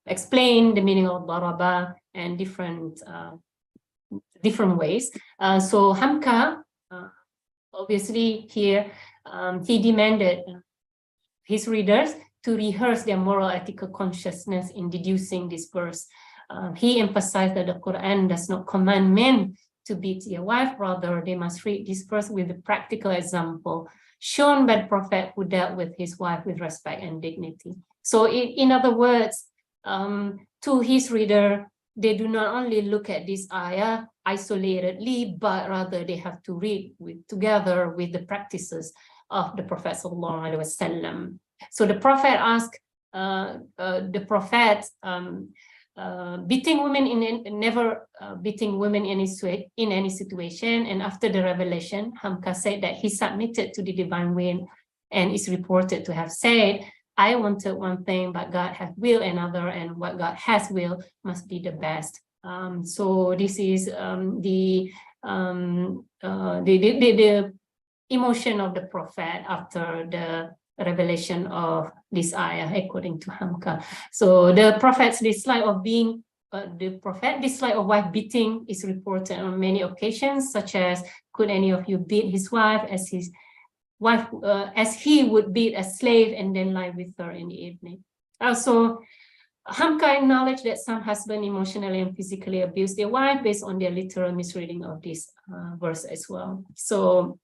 explain the meaning of daraba and different ways. So HAMKA, obviously here, he demanded his readers to rehearse their moral ethical consciousness in deducing this verse. He emphasized that the Quran does not command men to beat their wife, rather they must read this verse with a practical example shown by the Prophet who dealt with his wife with respect and dignity. So in other words, to his reader, they do not only look at this ayah isolatedly, but rather they have to read together with the practices of the Prophet ﷺ. So the Prophet asked beating women never beating women in any situation. And after the revelation, HAMKA said that he submitted to the divine will and is reported to have said, I wanted one thing, but God has will another, and what God has will must be the best. So this is the emotion of the Prophet after the revelation of this ayah, according to HAMKA. So the Prophet's dislike of wife beating is reported on many occasions, such as, could any of you beat his wife as his wife, as he would beat a slave and then lie with her in the evening. Also, HAMKA acknowledged that some husbands emotionally and physically abuse their wife based on their literal misreading of this verse as well. So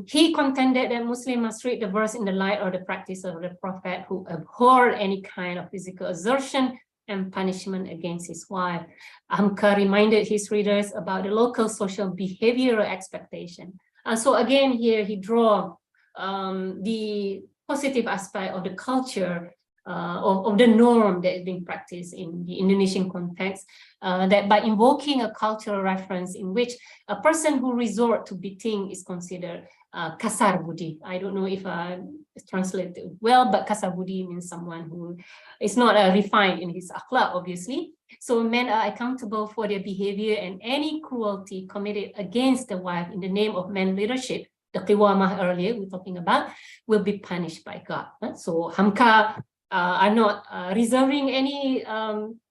he contended that Muslims must read the verse in the light of the practice of the Prophet, who abhorred any kind of physical exertion and punishment against his wife. HAMKA reminded his readers about the local social behavioral expectation. And so again, here he draw the positive aspect of the culture of the norm that is being practiced in the Indonesian context, that by invoking a cultural reference in which a person who resort to beating is considered kasar budi. I don't know if I translate it well, but kasar budi means someone who is not refined in his akhlaq, obviously. So men are accountable for their behavior, and any cruelty committed against the wife in the name of men leadership, the qiwamah earlier we're talking about, will be punished by God. So HAMKA are not reserving any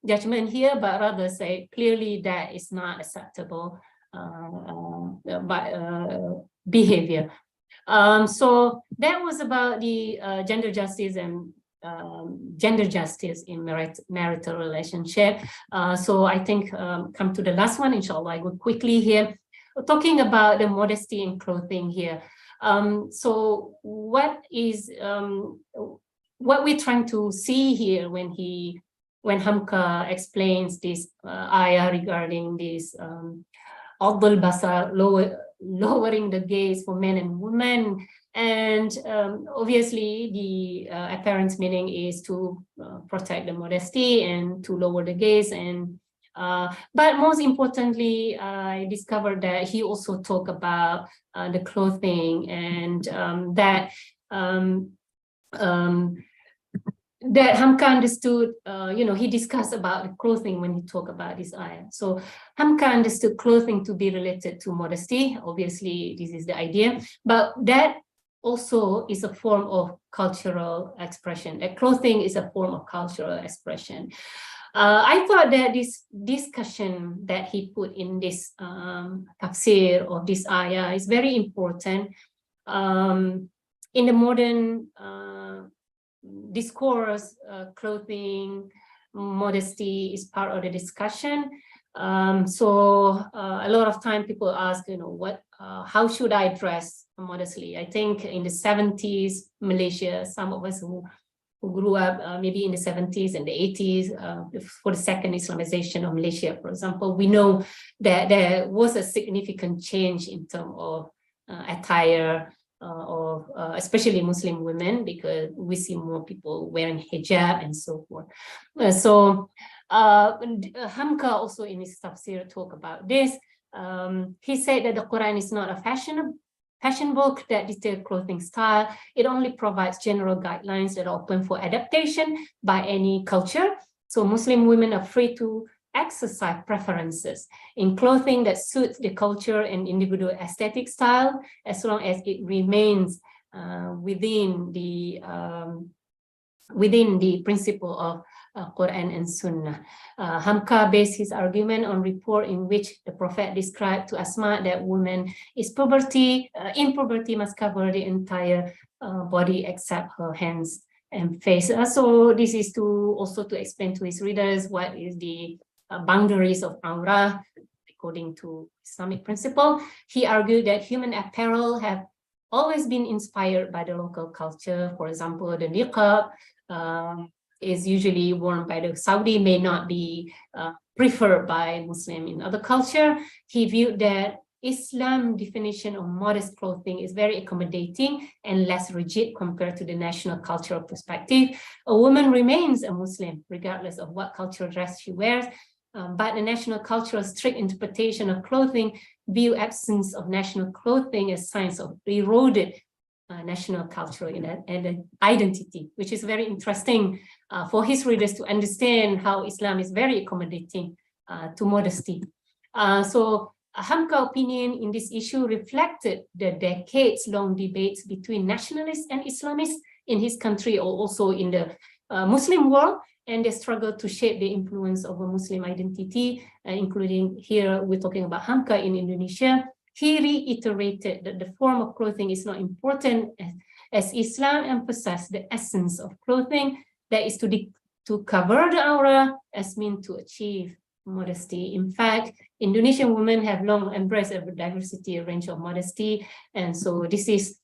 judgment here, but rather say clearly that is not acceptable behavior. So that was about the gender justice and gender justice in marital relationship. So I think come to the last one, inshallah, I go quickly here. Talking about the modesty in clothing here. So what we're trying to see here when HAMKA explains this ayah regarding this Abdul Basar, lowering the gaze for men and women. And obviously the apparent meaning is to protect the modesty and to lower the gaze. And but most importantly, I discovered that he also talked about the clothing, and that HAMKA understood, he discussed about the clothing when he talked about this ayah. So HAMKA understood clothing to be related to modesty. Obviously, this is the idea, but that also is a form of cultural expression. That clothing is a form of cultural expression. I thought that this discussion that he put in this tafsir of this ayah is very important. In the modern discourse, clothing, modesty is part of the discussion. So a lot of time people ask, how should I dress modestly? I think in the 70s, Malaysia, some of us who grew up maybe in the 70s and the 80s, for the second Islamization of Malaysia, for example, we know that there was a significant change in terms of attire of especially Muslim women, because we see more people wearing hijab and so forth. HAMKA also in his tafsir talk about this. He said that the Quran is not a fashion book that details clothing style. It only provides general guidelines that are open for adaptation by any culture. So Muslim women are free to exercise preferences in clothing that suits the culture and individual aesthetic style, as long as it remains within the principle of Quran and Sunnah. HAMKA based his argument on report in which the Prophet described to Asma that woman in puberty must cover the entire body except her hands and face. So this is also to explain to his readers what is the boundaries of awrah according to Islamic principle. He argued that human apparel have always been inspired by the local culture. For example, the niqab is usually worn by the Saudi, may not be preferred by Muslim in other culture. He viewed that Islam definition of modest clothing is very accommodating and less rigid compared to the national cultural perspective. A woman remains a Muslim regardless of what cultural dress she wears, but the national cultural strict interpretation of clothing view absence of national clothing as signs of eroded national cultural and identity, which is very interesting for his readers to understand how Islam is very accommodating to modesty. So HAMKA opinion in this issue reflected the decades-long debates between nationalists and Islamists in his country, or also in the Muslim world, and the struggle to shape the influence of a Muslim identity, including here we're talking about HAMKA in Indonesia. He reiterated that the form of clothing is not important, as Islam emphasized the essence of clothing, that is to cover the aura as means to achieve modesty. In fact, Indonesian women have long embraced a diversity range of modesty, and so this is,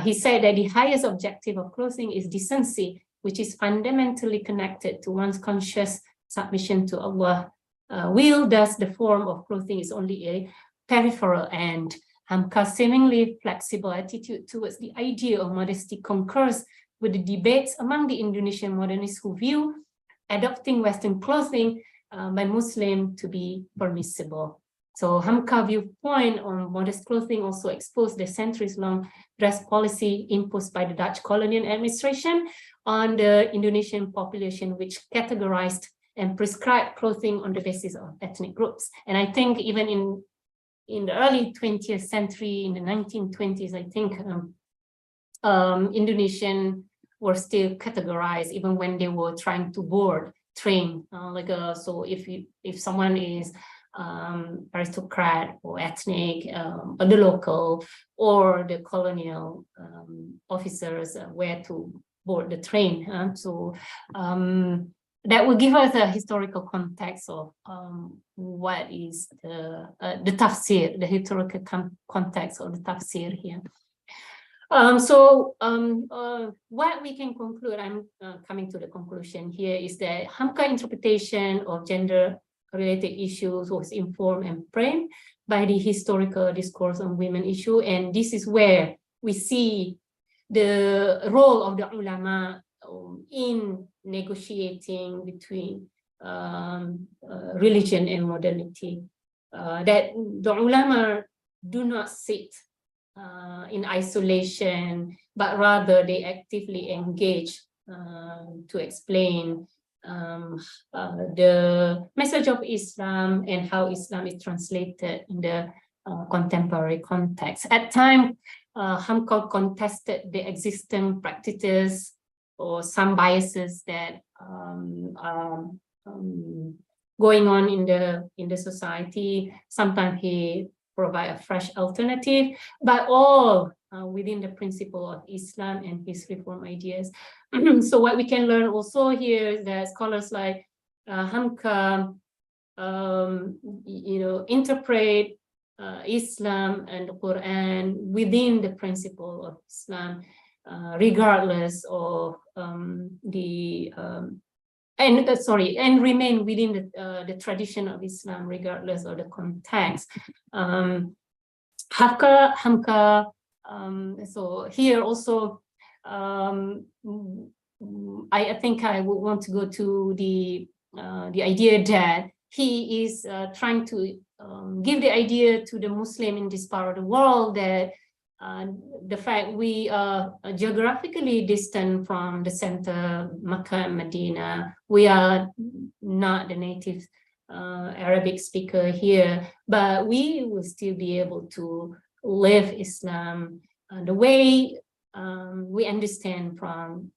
he said that the highest objective of clothing is decency, which is fundamentally connected to one's conscious submission to Allah will. Thus, the form of clothing is only a peripheral end. HAMKA's seemingly flexible attitude towards the idea of modesty concurs with the debates among the Indonesian modernists who view adopting Western clothing by Muslim to be permissible. So HAMKA viewpoint on modest clothing also exposed the centuries-long dress policy imposed by the Dutch colonial administration on the Indonesian population, which categorized and prescribed clothing on the basis of ethnic groups. And I think even in the early 20th century, in the 1920s, I think Indonesian were still categorized even when they were trying to board train. So if someone is aristocrat or ethnic, or the local or the colonial officers were to board the train. That will give us a historical context of what is the tafsir, the historical context of the tafsir here. What we can conclude, I'm coming to the conclusion here, is that HAMKA interpretation of gender-related issues was informed and framed by the historical discourse on women issue, and this is where we see the role of the ulama in negotiating between religion and modernity. That the ulama do not sit in isolation, but rather they actively engage to explain the message of Islam and how Islam is translated in the contemporary context. At times, HAMKA contested the existing practices or some biases that are going on in the society. Sometimes he provide a fresh alternative, but all within the principle of Islam and his reform ideas. So what we can learn also here is that scholars like HAMKA, interpret Islam and the Quran within the principle of Islam, regardless of and remain within the tradition of Islam, regardless of the context. HAMKA. So here also, I think I would want to go to the idea that he is trying to give the idea to the Muslim in this part of the world that the fact we are geographically distant from the center, Makkah and Medina, we are not the native Arabic speaker here, but we will still be able to live Islam the way we understand from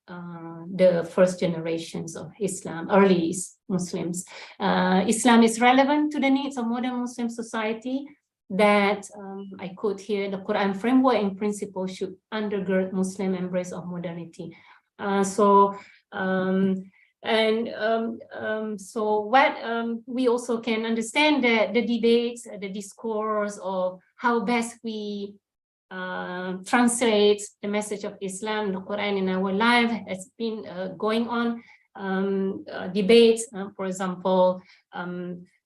the first generations of Islam, early Muslims. Islam is relevant to the needs of modern Muslim society. That I quote here, the Quran framework and principle should undergird Muslim embrace of modernity. So what we also can understand that the debates, the discourse of how best we translate the message of Islam, the Quran in our life has been going on. Debates, for example,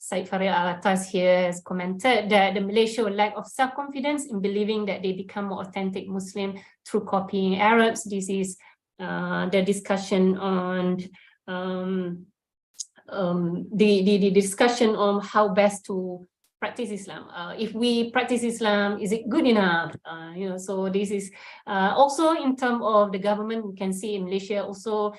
Said Farid Alatas here has commented that the Malaysia will lack of self-confidence in believing that they become more authentic Muslim through copying Arabs. This is the discussion on the discussion on how best to practice Islam. If we practice Islam, is it good enough? So this is also in terms of the government. We can see in Malaysia also,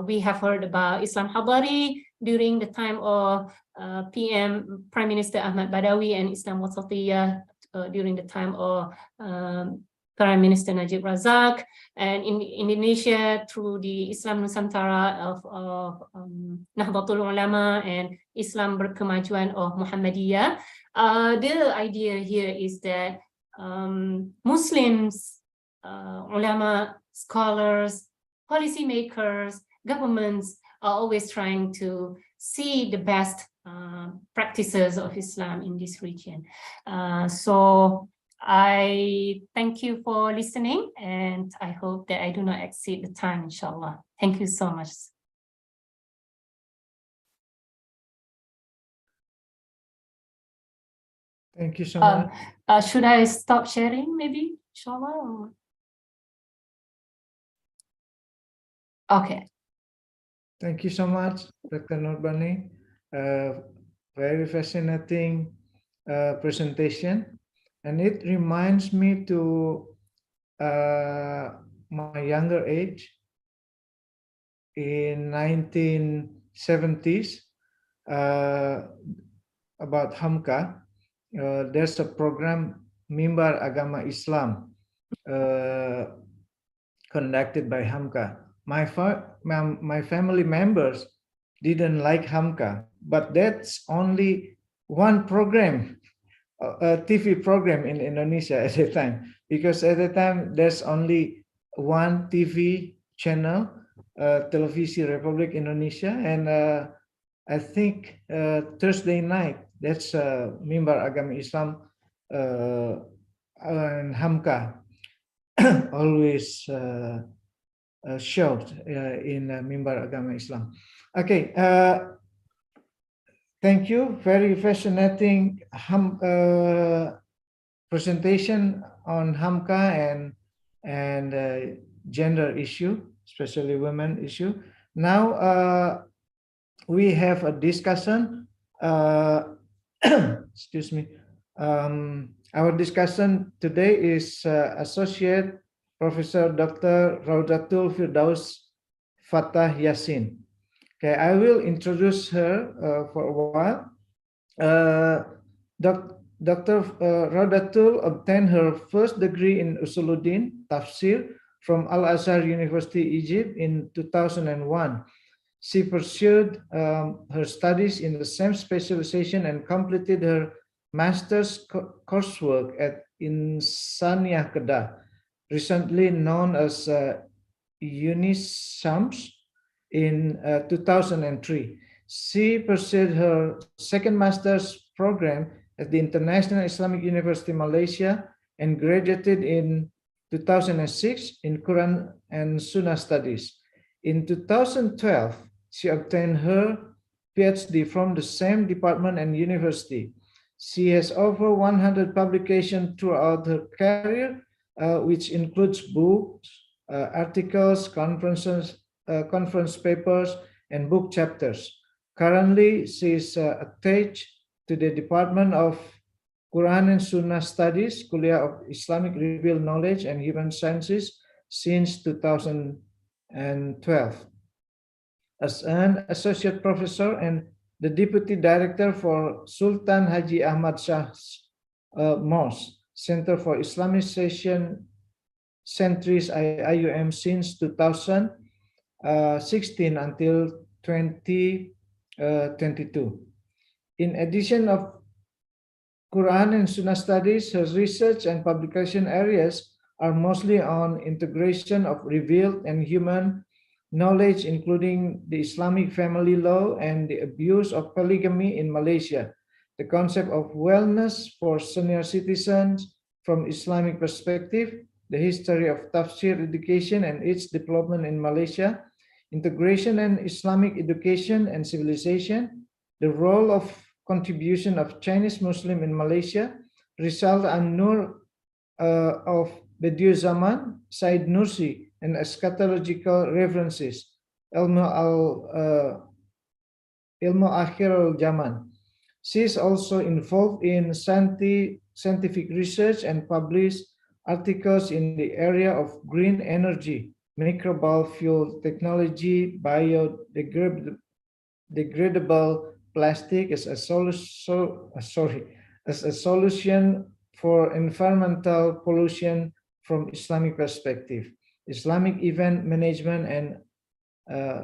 we have heard about Islam Hadari during the time of Prime Minister Ahmad Badawi, and Islam Wasatiyah during the time of Prime Minister Najib Razak, and in Indonesia through the Islam Nusantara of Nahdlatul Ulama and Islam Berkemajuan of Muhammadiyah. The idea here is that Muslims, ulama, scholars, policymakers, governments are always trying to see the best practices of Islam in this region. So I thank you for listening, and I hope that I do not exceed the time, inshallah. Thank you so much.
Thank you so much.
Should I stop sharing maybe, inshallah? Okay.
Thank you so much, Dr. Nurbani. Very fascinating presentation. And it reminds me to my younger age in 1970s about HAMKA. There's a program, Mimbar Agama Islam, conducted by HAMKA. My family members didn't like HAMKA, but that's only one program, a TV program in Indonesia at the time, because at the time there's only one TV channel, Televisi Republik Indonesia, and I think Thursday night, that's Mimbar Agama Islam and HAMKA always showed in Mimbar Agama Islam. Okay, thank you. Very fascinating presentation on HAMKA and gender issue, especially women issue. Now we have a discussion. Excuse me. Our discussion today is Associate Professor Dr. Raudatul Firdaus Fatah Yassin. Okay, I will introduce her for a while. Dr. Raudatul obtained her first degree in Usuluddin Tafsir from Al-Azhar University, Egypt in 2001. She pursued her studies in the same specialization and completed her master's coursework at Insaniyah Kedah, recently known as UNISAMS, in 2003. She pursued her second master's program at the International Islamic University Malaysia and graduated in 2006 in Quran and Sunnah Studies. In 2012, she obtained her PhD from the same department and university. She has over 100 publications throughout her career, which includes books, articles, conferences, conference papers, and book chapters. Currently, she is attached to the Department of Quran and Sunnah Studies, Kuliah of Islamic Revealed Knowledge and Human Sciences since 2012. As an associate professor and the deputy director for Sultan Haji Ahmad Shah Mosque, Center for Islamization Centuries IUM since 2016 until 2022. In addition of Quran and Sunnah studies, her research and publication areas are mostly on integration of revealed and human knowledge, including the Islamic family law and the abuse of polygamy in Malaysia, the concept of wellness for senior citizens from Islamic perspective, the history of tafsir education and its development in Malaysia, integration and Islamic education and civilization, the role of contribution of Chinese Muslim in Malaysia, Risal an-Nur of Bediüzzaman, Said Nursi, and eschatological references, Ilmu Akhir al-Zaman. She is also involved in scientific research and published articles in the area of green energy, microbial fuel technology, biodegradable plastic as a solution for environmental pollution from Islamic perspective, Islamic event management, and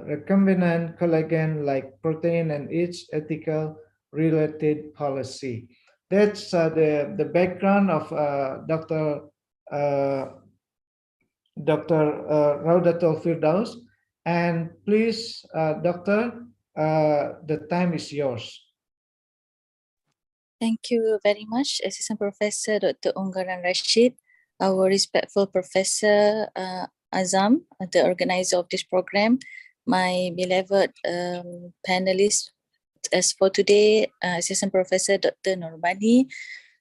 recombinant collagen like protein and its ethical related policy. That's the background of Dr. Raudatul Firdaus. And please, Doctor, the time is yours.
Thank you very much, Assistant Professor Dr. Unggaran Rashid, our respectful Professor Azam, the organizer of this program, my beloved panelists. As for today, Assistant Professor Dr. Nurbani,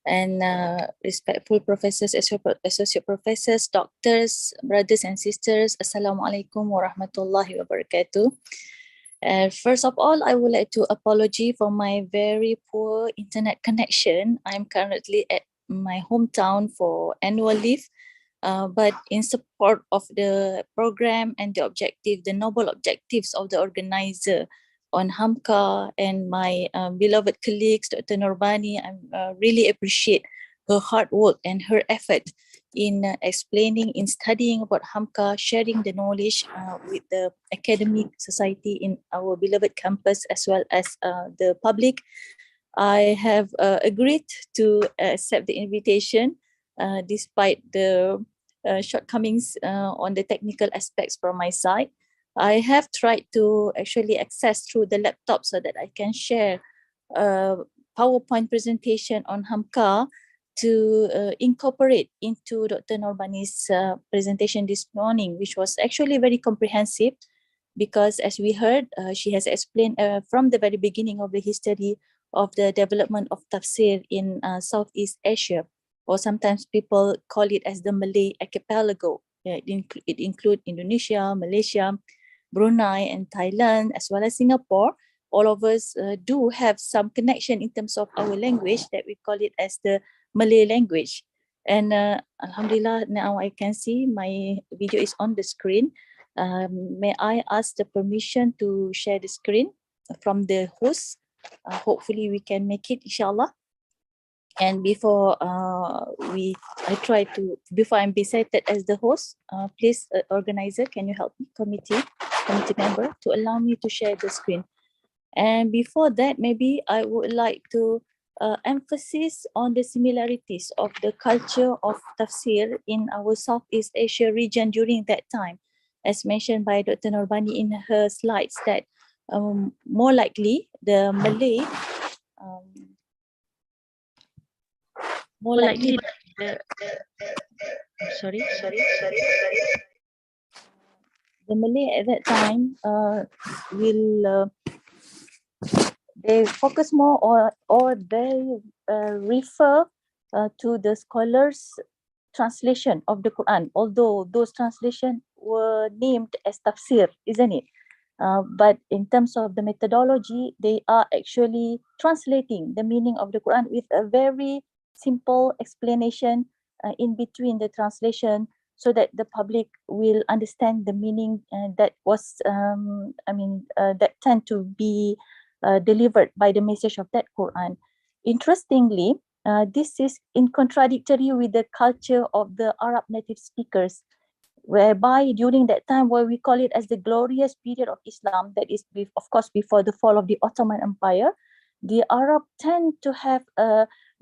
and respectful professors, associate professors, doctors, brothers and sisters. Assalamualaikum warahmatullahi wabarakatuh. First of all, I would like to apologize for my very poor internet connection. I'm currently at my hometown for annual leave, but in support of the program and the objective, the noble objectives of the organizer on HAMKA and my beloved colleagues, Dr. Norbani, I really appreciate her hard work and her effort in explaining, in studying about HAMKA, sharing the knowledge with the academic society in our beloved campus as well as the public. I have agreed to accept the invitation despite the shortcomings on the technical aspects from my side. I have tried to actually access through the laptop so that I can share a PowerPoint presentation on HAMKA to incorporate into Dr. Norbani's presentation this morning, which was actually very comprehensive because as we heard, she has explained from the very beginning of the history of the development of tafsir in Southeast Asia, or sometimes people call it as the Malay archipelago. It includes Indonesia, Malaysia, Brunei and Thailand, as well as Singapore. All of us do have some connection in terms of our language that we call it as the Malay language. And Alhamdulillah, now I can see my video is on the screen. May I ask the permission to share the screen from the host? Hopefully we can make it, inshallah. And before before I'm decided as the host, please organizer, can you help me, committee member, to allow me to share the screen. And before that, maybe I would like to emphasize on the similarities of the culture of tafsir in our Southeast Asia region during that time, as mentioned by Dr. Norbani in her slides, that more likely the Malay, more likely the Malay at that time will they focus more or they refer to the scholars' translation of the Quran, although those translations were named as tafsir, isn't it? But in terms of the methodology, they are actually translating the meaning of the Quran with a very simple explanation in between the translation, so that the public will understand the meaning that was, that tend to be delivered by the message of that Quran. Interestingly, this is in contradictory with the culture of the Arab native speakers, whereby during that time, where we call it as the glorious period of Islam, that is, of course, before the fall of the Ottoman Empire, the Arab tend to have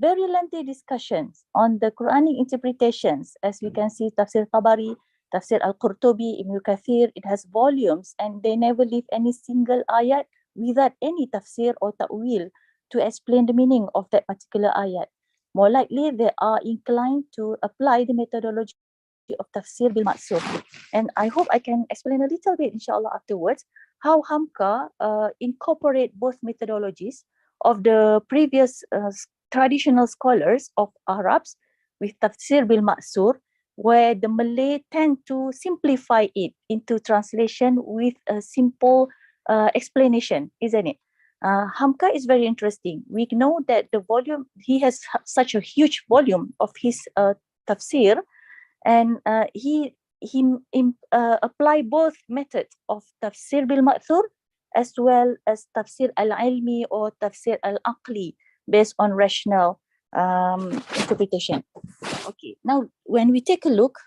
very lengthy discussions on the Quranic interpretations. As we can see, Tafsir Tabari, Tafsir Al-Qurtubi, Ibn Kathir, it has volumes, and they never leave any single ayat without any tafsir or ta'wil to explain the meaning of that particular ayat. More likely, they are inclined to apply the methodology of tafsir bil maksur. And I hope I can explain a little bit, inshallah, afterwards, how HAMKA incorporate both methodologies of the previous traditional scholars of Arabs with tafsir bil maksur, where the Malay tend to simplify it into translation with a simple explanation, isn't it? HAMKA is very interesting. We know that the volume, he has such a huge volume of his tafsir, and he apply both methods of tafsir bil ma'thur as well as tafsir al-ilmi or tafsir al-aqli, based on rational interpretation. Okay, now when we take a look,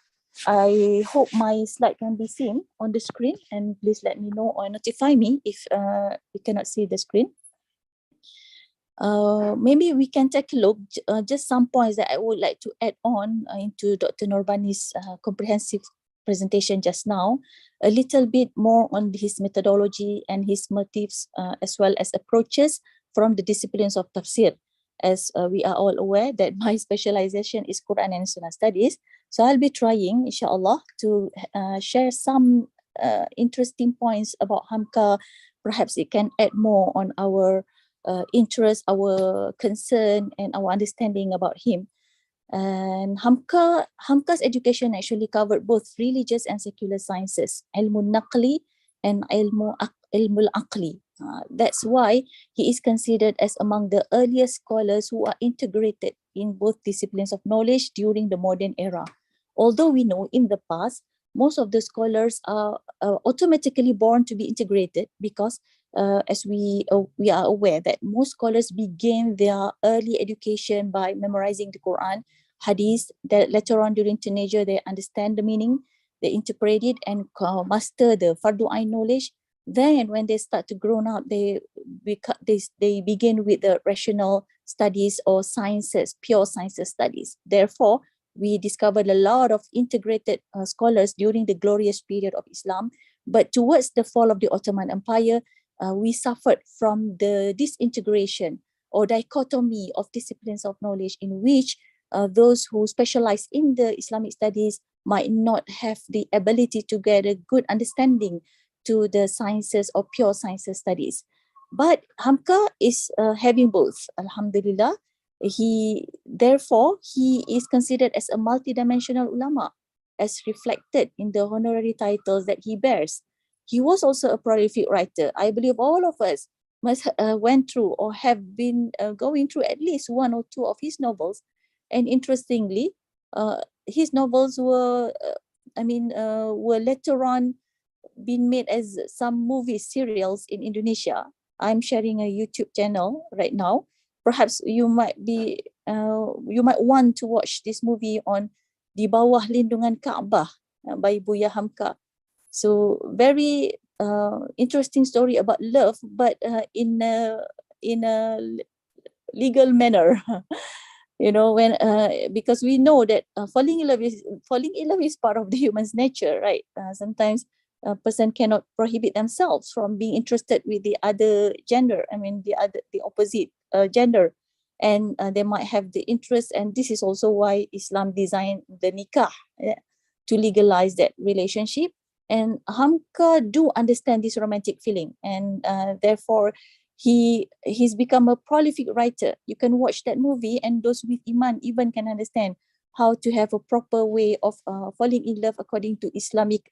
I hope my slide can be seen on the screen, and please let me know or notify me if you cannot see the screen. Maybe we can take a look, just some points that I would like to add on into Dr. Norbani's comprehensive presentation just now, a little bit more on his methodology and his motives, as well as approaches from the disciplines of tafsir. As we are all aware that my specialization is Quran and Sunnah studies. So I'll be trying, inshallah, to share some interesting points about HAMKA. Perhaps it can add more on our interest, our concern, and our understanding about him. And HAMKA's education actually covered both religious and secular sciences, ilmu naqli and ilmu al-aqli. That's why he is considered as among the earliest scholars who are integrated in both disciplines of knowledge during the modern era. Although we know in the past, most of the scholars are automatically born to be integrated because as we are aware that most scholars begin their early education by memorizing the Quran, Hadith, that later on during teenager, they understand the meaning, they interpret it and master the fardu ain knowledge. Then when they start to grow up, they begin with the rational studies or sciences, pure sciences studies. Therefore, we discovered a lot of integrated scholars during the glorious period of Islam. But towards the fall of the Ottoman Empire, we suffered from the disintegration or dichotomy of disciplines of knowledge in which those who specialize in the Islamic studies might not have the ability to get a good understanding to the sciences or pure sciences studies. But HAMKA is having both, alhamdulillah. Therefore, he is considered as a multidimensional ulama, as reflected in the honorary titles that he bears. He was also a prolific writer. I believe all of us must went through or have been going through at least one or two of his novels. And interestingly, his novels were later on been made as some movie serials in Indonesia. I'm sharing a YouTube channel right now. Perhaps you might want to watch this movie on Di Bawah Lindungan Kaabah by Buya HAMKA. So very interesting story about love, but in a legal manner. When because we know that falling in love is part of the human's nature, right? Sometimes a person cannot prohibit themselves from being interested with the other gender. The opposite gender, and they might have the interest. And this is also why Islam designed the nikah to legalize that relationship. And HAMKA do understand this romantic feeling, and therefore he's become a prolific writer. You can watch that movie, and those with iman even can understand how to have a proper way of falling in love according to Islamic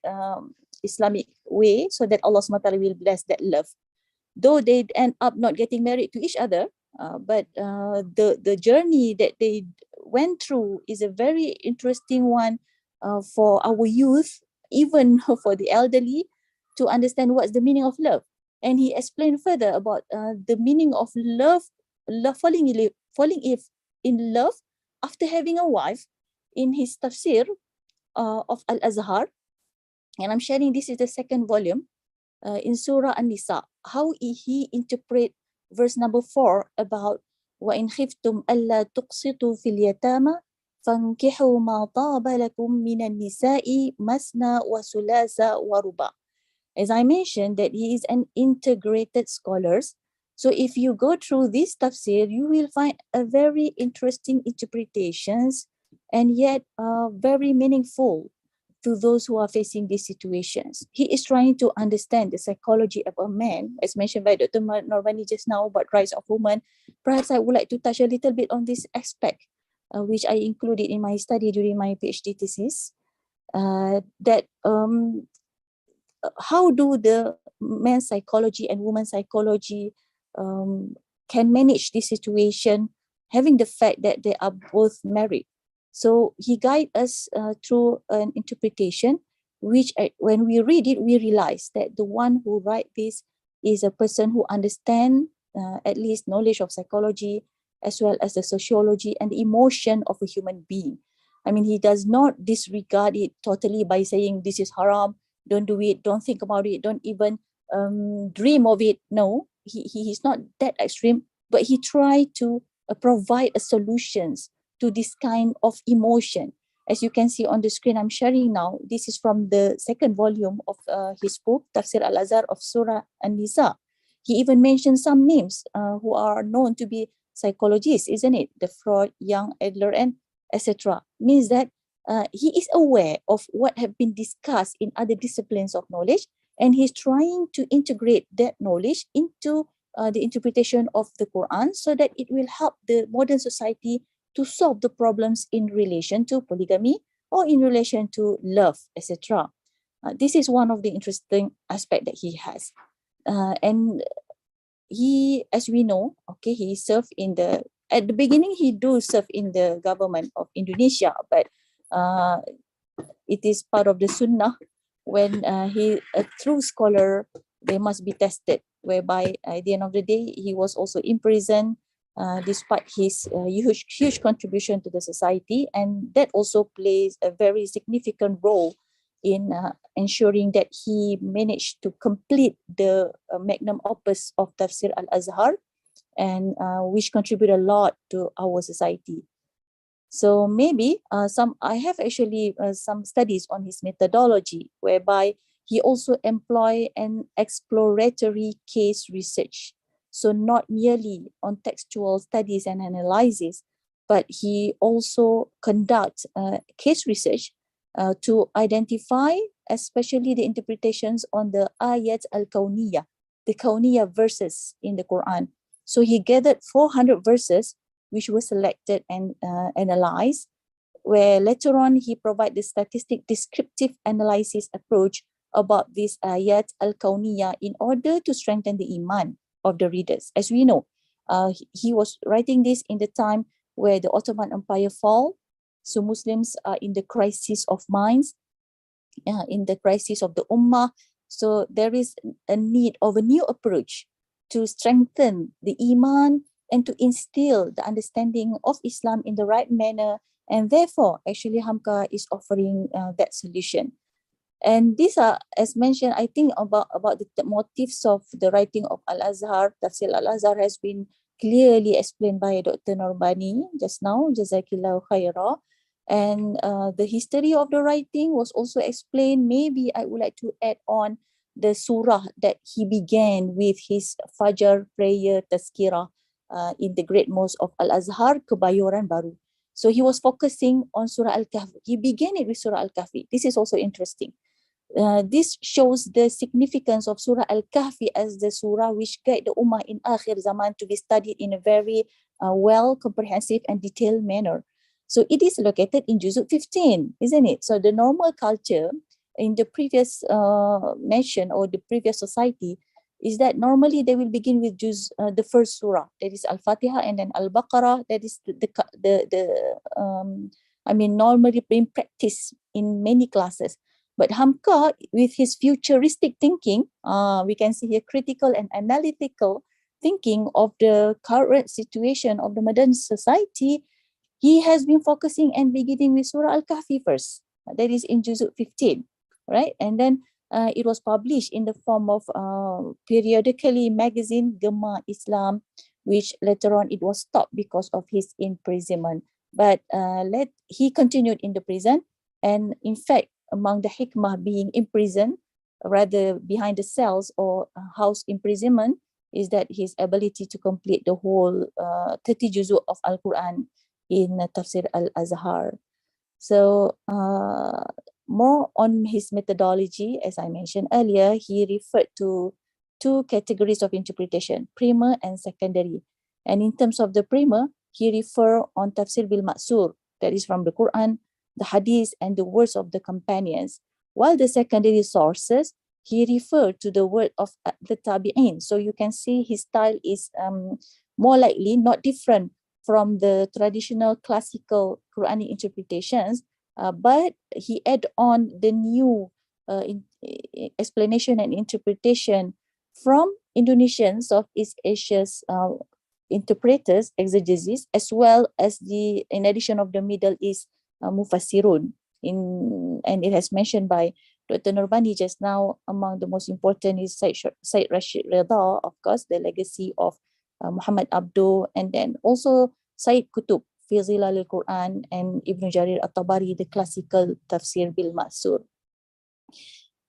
way, so that Allah SWT will bless that love. Though they end up not getting married to each other, but the journey that they went through is a very interesting one for our youth, even for the elderly, to understand what's the meaning of love. And he explained further about the meaning of love, falling in love after having a wife in his tafsir of Al-Azhar. And I'm sharing, this is the second volume in Surah An-Nisa, how he interpret verse number 4 about وَإِنْ خِفْتُمْ أَلَّا تُقْسِطُوا فِي الْيَتَامَى فَانْكِحُوا مَا طَابَ لَكُمْ مِنَ النِّسَاءِ مَثْنَى وَثُلَاثَ وَرُبَاعَ. As I mentioned, that he is an integrated scholar. So if you go through this tafsir, you will find a very interesting interpretations, and yet very meaningful to those who are facing these situations. He is trying to understand the psychology of a man, as mentioned by Dr. Norbani just now about rights of women. Perhaps I would like to touch a little bit on this aspect, which I included in my study during my PhD thesis, that how do the men's psychology and women's psychology can manage this situation, having the fact that they are both married. So he guides us through an interpretation, which when we read it, we realize that the one who write this is a person who understands at least knowledge of psychology, as well as the sociology and the emotion of a human being. He does not disregard it totally by saying this is haram, don't do it, don't think about it, don't even dream of it. No, he is not that extreme, but he tried to provide solutions to this kind of emotion. As you can see on the screen I'm sharing now, this is from the second volume of his book, Tafsir Al-Azhar of Surah An-Nisa. He even mentioned some names who are known to be psychologists, isn't it? The Freud, Jung, Adler, and etc. Means that he is aware of what have been discussed in other disciplines of knowledge, and he's trying to integrate that knowledge into the interpretation of the Quran so that it will help the modern society to solve the problems in relation to polygamy or in relation to love, etc. This is one of the interesting aspect that he has. And he, as we know, okay, he served in the, at the beginning, he do serve in the government of Indonesia, but it is part of the sunnah when he, a true scholar, they must be tested, whereby at the end of the day, he was also imprisoned despite his huge contribution to the society. And that also plays a very significant role in ensuring that he managed to complete the magnum opus of Tafsir al-Azhar, and which contribute a lot to our society. So maybe I have actually some studies on his methodology, whereby he also employ an exploratory case research. So not merely on textual studies and analysis, but he also conducts case research to identify especially the interpretations on the ayat al-kawniyah, the kawniyah verses in the Quran. So he gathered 400 verses which were selected and analyzed, where later on he provided the statistic descriptive analysis approach about this ayat al-kawniyah in order to strengthen the iman of the readers. As we know, he was writing this in the time where the Ottoman Empire fall, so Muslims are in the crisis of minds, in the crisis of the ummah. So there is a need of a new approach to strengthen the iman and to instill the understanding of Islam in the right manner. And therefore, actually, HAMKA is offering that solution. And these are, as mentioned, I think about the motives of the writing of Al-Azhar. Tafsir Al-Azhar has been clearly explained by Dr. Norbani just now, Jazakillahu khairah. And the history of the writing was also explained. Maybe I would like to add on the surah that he began with his Fajr prayer tazkirah in the great mosque of Al-Azhar, Kebayoran Baru. So he was focusing on Surah Al-Kahfi. He began it with Surah Al-Kahfi. This is also interesting. This shows the significance of Surah Al-Kahfi as the surah which guide the Ummah in Akhir Zaman to be studied in a very well, comprehensive and detailed manner. So it is located in Juzuk 15, isn't it? So the normal culture in the previous nation or the previous society is that normally they will begin with the first surah, that is Al-Fatiha, and then Al-Baqarah, that is normally being practiced in many classes. But HAMKA, with his futuristic thinking, we can see here critical and analytical thinking of the current situation of the modern society, he has been focusing and beginning with Surah Al-Kahfi first. That is in Juzuk 15, right? And then it was published in the form of periodically magazine Gemma Islam, which later on it was stopped because of his imprisonment. But he continued in the prison, and in fact, among the hikmah being imprisoned, rather behind the cells or house imprisonment, is that his ability to complete the whole 30 juzuk of Al-Quran in Tafsir Al-Azhar. So more on his methodology, as I mentioned earlier, he referred to two categories of interpretation, primer and secondary. And in terms of the primer, he referred on Tafsir bil Ma'sur, that is from the Quran, the Hadith, and the words of the companions. While the secondary sources, he referred to the word of the Tabi'in. So you can see his style is more likely not different from the traditional classical Quranic interpretations, but he add on the new explanation and interpretation from Indonesians of East Asia's interpreters, exegesis, as well as in addition of the Middle East Mufassirun. And it has mentioned by Dr. Norbani just now, among the most important is Said Rashid Rida, of course, the legacy of Muhammad Abdu, and then also Said Qutb, Fi Zilal al-Quran, and Ibn Jarir at-Tabari, the classical Tafsir bil Ma'sur.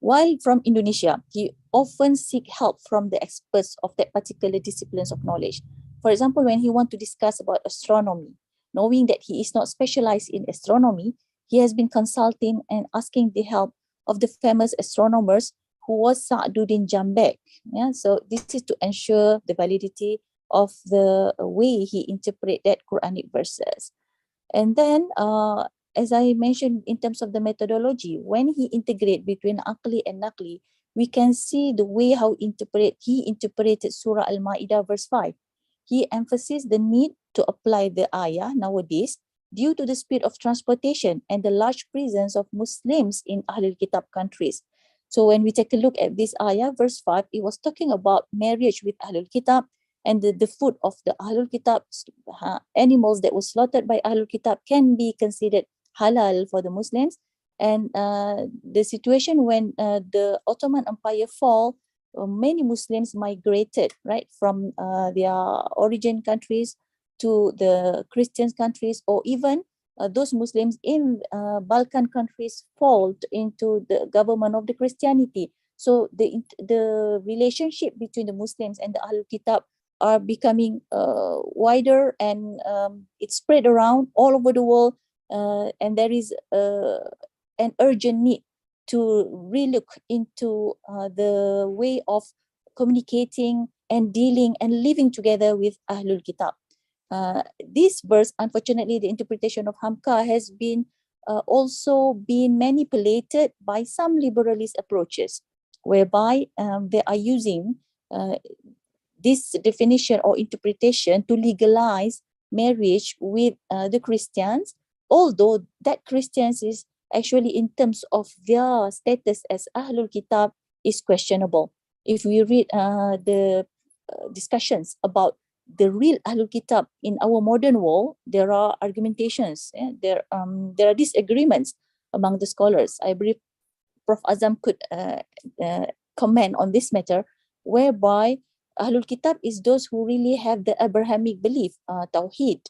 While from Indonesia, he often seek help from the experts of that particular disciplines of knowledge. For example, when he want to discuss about astronomy, knowing that he is not specialized in astronomy, he has been consulting and asking the help of the famous astronomers who was Sa'duddin Jambek. Yeah, so this is to ensure the validity of the way he interpret that Quranic verses. And then, as I mentioned, in terms of the methodology, when he integrate between Aqli and Naqli, we can see the way how he interpreted Surah Al-Ma'idah verse 5. He emphasized the need to apply the ayah nowadays due to the speed of transportation and the large presence of Muslims in Ahlul Kitab countries. So when we take a look at this ayah, verse 5, it was talking about marriage with Ahlul Kitab, and the food of the Ahlul Kitab, animals that were slaughtered by Ahlul Kitab can be considered halal for the Muslims. And the situation when the Ottoman Empire fall, many Muslims migrated, right, from their origin countries to the Christian countries, or even those Muslims in Balkan countries fall into the government of the Christianity. So the relationship between the Muslims and the Ahlul Kitab are becoming wider, and it's spread around all over the world, and there is an urgent need to relook into the way of communicating and dealing and living together with Ahlul Kitab. This verse, unfortunately, the interpretation of HAMKA has been also been manipulated by some liberalist approaches, whereby they are using this definition or interpretation to legalize marriage with the Christians, although that Christians is actually, in terms of their status as Ahlul Kitab, is questionable. If we read the discussions about the real Ahlul Kitab in our modern world, there are argumentations, there are disagreements among the scholars. I believe Prof. Azam could comment on this matter, whereby Ahlul Kitab is those who really have the Abrahamic belief, Tawheed,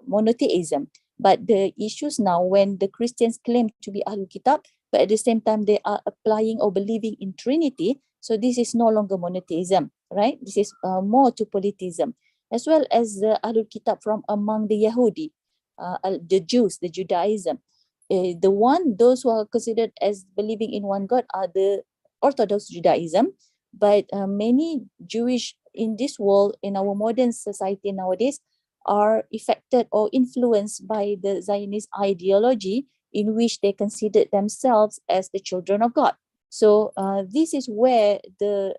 monotheism. But the issues now, when the Christians claim to be Ahlul Kitab, but at the same time they are applying or believing in Trinity, so this is no longer monotheism, right? This is more to polytheism, as well as the Ahlul Kitab from among the Yahudi, the Jews, the Judaism. Those who are considered as believing in one God are the Orthodox Judaism, but many Jewish in this world, in our modern society nowadays, are affected or influenced by the Zionist ideology, in which they considered themselves as the children of God. So this is where the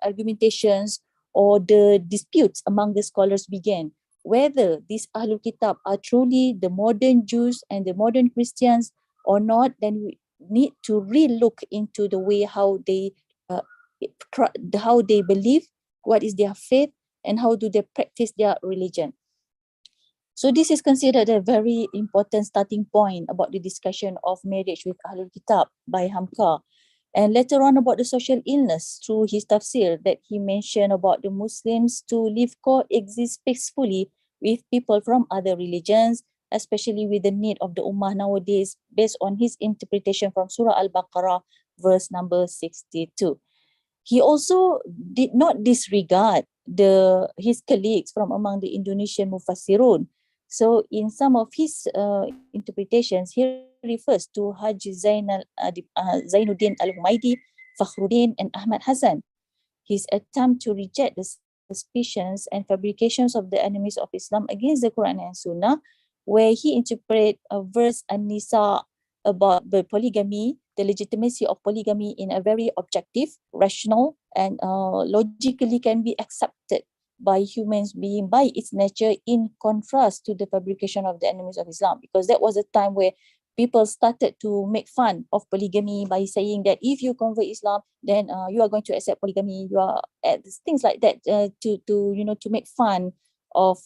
argumentations or the disputes among the scholars began, whether these Ahlul Kitab are truly the modern Jews and the modern Christians or not. Then we need to relook into the way how they believe, what is their faith, and how do they practice their religion. So this is considered a very important starting point about the discussion of marriage with Ahlul Kitab by HAMKA. And later on about the social illness through his tafsir, that he mentioned about the Muslims to live coexist peacefully with people from other religions, especially with the need of the Ummah nowadays, based on his interpretation from Surah Al-Baqarah, verse number 62. He also did not disregard his colleagues from among the Indonesian Mufassirun. So in some of his interpretations, he refers to Haji Zainuddin Al-Humaidi, Fakhruddin, and Ahmad Hassan. His attempt to reject the suspicions and fabrications of the enemies of Islam against the Quran and Sunnah, where he interprets a verse An-Nisa about the polygamy, the legitimacy of polygamy, in a very objective, rational, and logically can be accepted by humans being by its nature, in contrast to the fabrication of the enemies of Islam, because that was a time where people started to make fun of polygamy by saying that if you convert Islam, then you are going to accept polygamy. You are things like that, to make fun of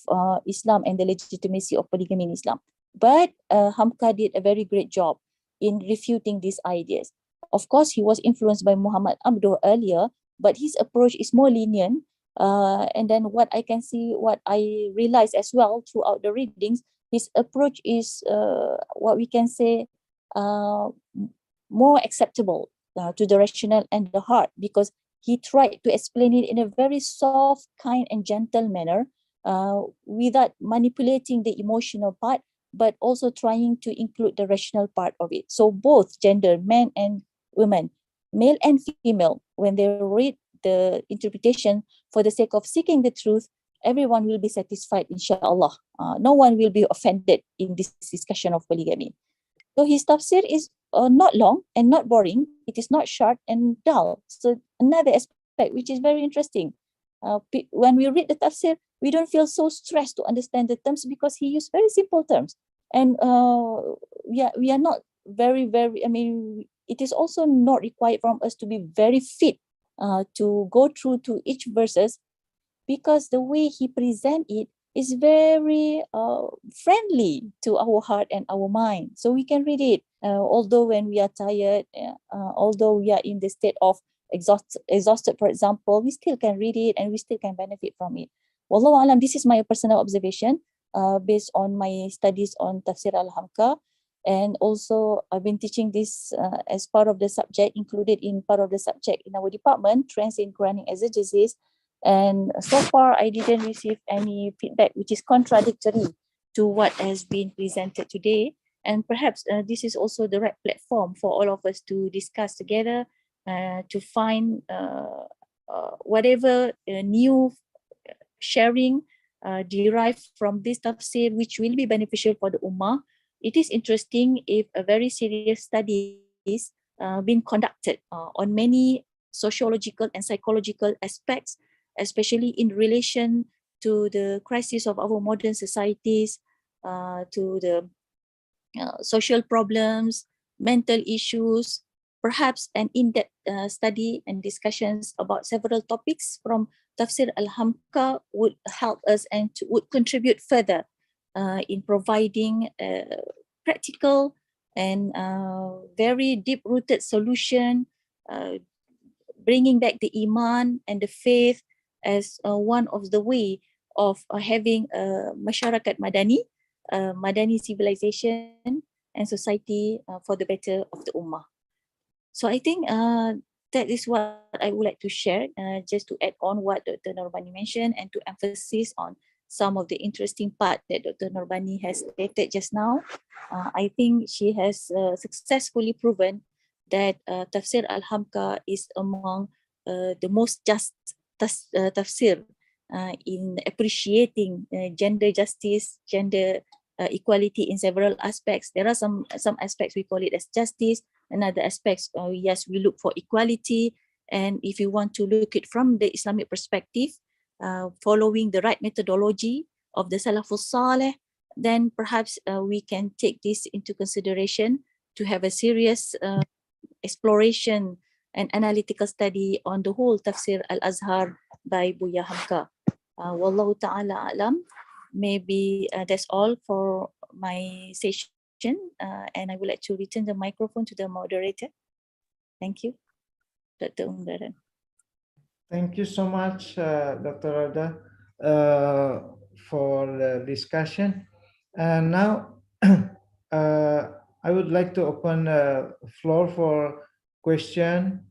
Islam and the legitimacy of polygamy in Islam. But HAMKA did a very great job in refuting these ideas. Of course, he was influenced by Muhammad Abduh earlier, but his approach is more lenient. And then what I realized as well throughout the readings, his approach is what we can say more acceptable to the rational and the heart, because he tried to explain it in a very soft, kind, and gentle manner, without manipulating the emotional part, but also trying to include the rational part of it. So both gender, men and women, male and female, when they read the interpretation for the sake of seeking the truth, everyone will be satisfied, inshallah. No one will be offended in this discussion of polygamy. So his tafsir is not long and not boring. It is not short and dull. So another aspect which is very interesting. When we read the tafsir, we don't feel so stressed to understand the terms because he used very simple terms. And we are not very, I mean, it is also not required from us to be very fit to go through to each verses, because the way he present it is very friendly to our heart and our mind. So we can read it, although when we are tired, although we are in the state of exhausted, for example, we still can read it and we still can benefit from it. Wallahu alam, this is my personal observation based on my studies on Tafsir al-Hamka. And also I've been teaching this as part of the subject, included in part of the subject in our department, Trends in Quranic Exegesis. And so far, I didn't receive any feedback which is contradictory to what has been presented today. And perhaps this is also the right platform for all of us to discuss together, to find whatever new sharing derived from this tafsir, which will be beneficial for the ummah. It is interesting if a very serious study is being conducted on many sociological and psychological aspects, especially in relation to the crisis of our modern societies, to the social problems, mental issues. Perhaps an in-depth study and discussions about several topics from Tafsir al-Hamka would help us and would contribute further in providing practical and very deep-rooted solution, bringing back the iman and the faith as one of the way of having a masyarakat madani, madani civilization and society for the better of the ummah. So I think that is what I would like to share, just to add on what Dr. Norbani mentioned and to emphasize on some of the interesting part that Dr. Norbani has stated just now. I think she has successfully proven that Tafsir al-Hamka is among the most just tafsir in appreciating gender justice, gender equality in several aspects. There are some aspects we call it as justice, another aspects, yes, we look for equality. And if you want to look it from the Islamic perspective, following the right methodology of the Salafus Saleh, then perhaps we can take this into consideration to have a serious exploration and analytical study on the whole Tafsir al-Azhar by Buya Hamka. Wallahu ta'ala alam. Maybe that's all for my session, and I would like to return the microphone to the moderator. Thank you, Dr. Unggaran.
Thank you so much, Dr. Rada, for the discussion. And now I would like to open the floor for question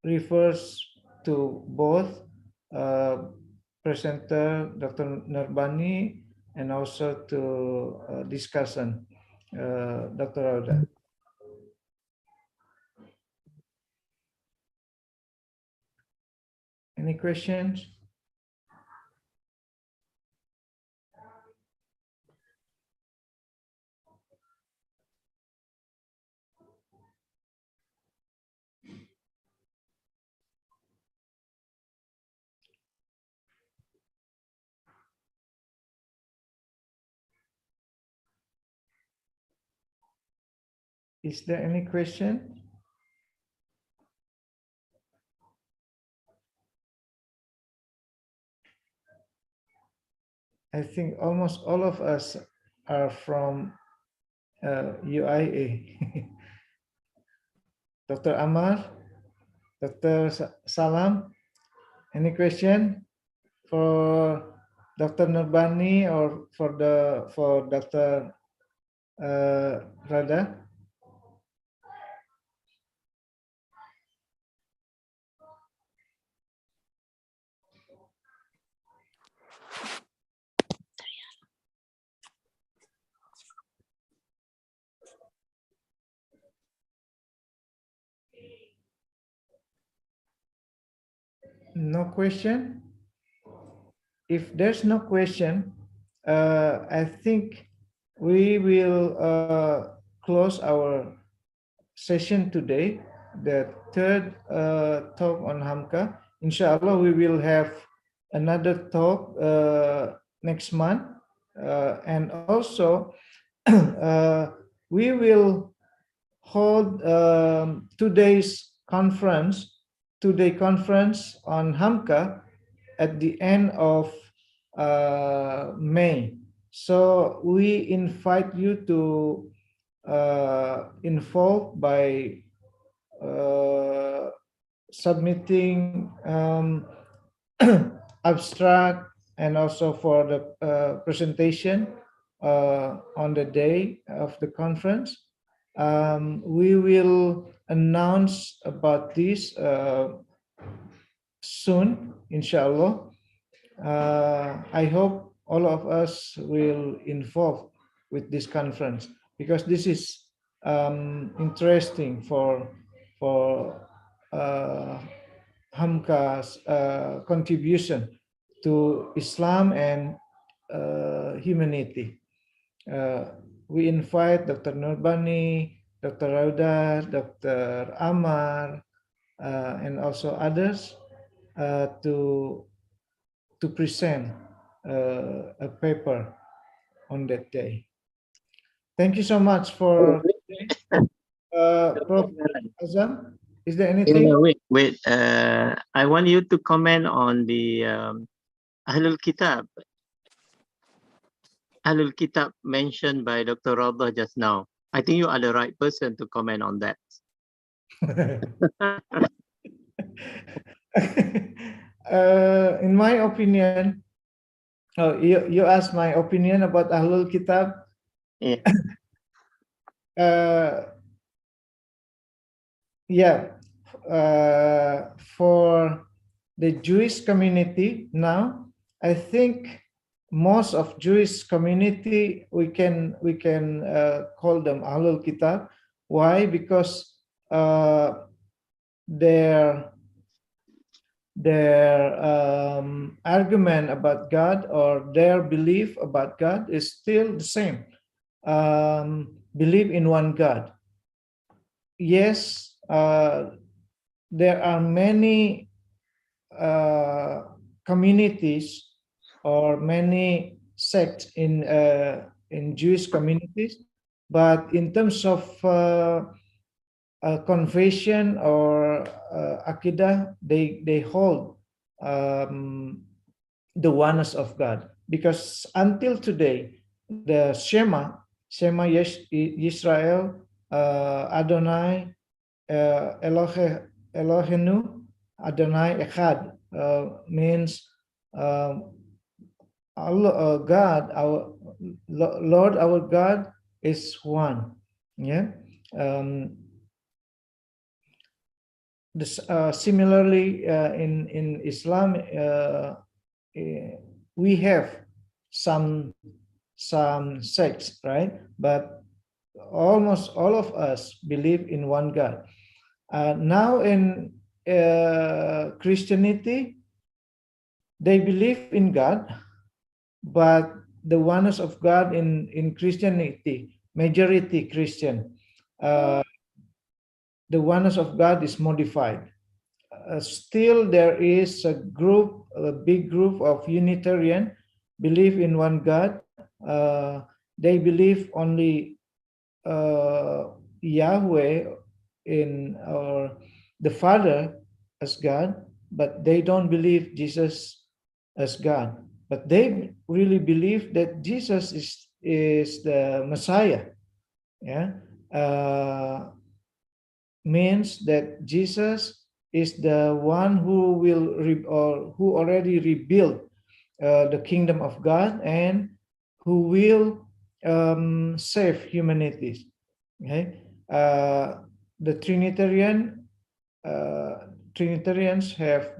refers to both presenter Dr. Nurbani and also to discussion Dr. Rada. Any questions? Is there any question? I think almost all of us are from UIA. Dr. Amar, Dr. Salam, any question for Dr. Nurbani or for Dr. Rada? No question? If there's no question, I think we will close our session today, the third talk on HAMKA. Inshallah, we will have another talk next month. And also, we will hold 2 days conference, 2-day conference on HAMKA at the end of May. So we invite you to involve by submitting abstract and also for the presentation on the day of the conference. We will announce about this soon, inshallah. I hope all of us will involve with this conference because this is interesting for HAMKA's contribution to Islam and humanity. We invite Dr. Nurbani, Dr. Rauda, Dr. Amar, and also others to present a paper on that day. Thank you so much for Prof. Azam. Is there anything?
Wait. I want you to comment on the Ahlul Kitab. Ahlul Kitab mentioned by Dr. Rauda just now. I think you are the right person to comment on that.
In my opinion, you asked my opinion about Ahlul Kitab.
Yeah.
For the Jewish community now, I think most of Jewish community we can call them Ahlul Kitab. Why? Because their argument about God or their belief about God is still the same. Believe in one God. Yes, there are many communities or many sects in Jewish communities, but in terms of confession or Aqidah, they hold the oneness of God, because until today the Shema Yisrael, Adonai Elohenu, Adonai Echad, means Allah, God, our Lord, our God is one. Yeah. Similarly, in Islam, we have some sects, right? But almost all of us believe in one God. Now in Christianity, they believe in God, but the oneness of God in Christianity, majority Christian, the oneness of God is modified. Still, there is a big group of Unitarian believe in one God. They believe only Yahweh or the Father as God, but they don't believe Jesus as God. But they really believe that Jesus is the Messiah. Yeah, means that Jesus is the one who will who already rebuilt the kingdom of God and who will save humanity. Okay, the Trinitarians have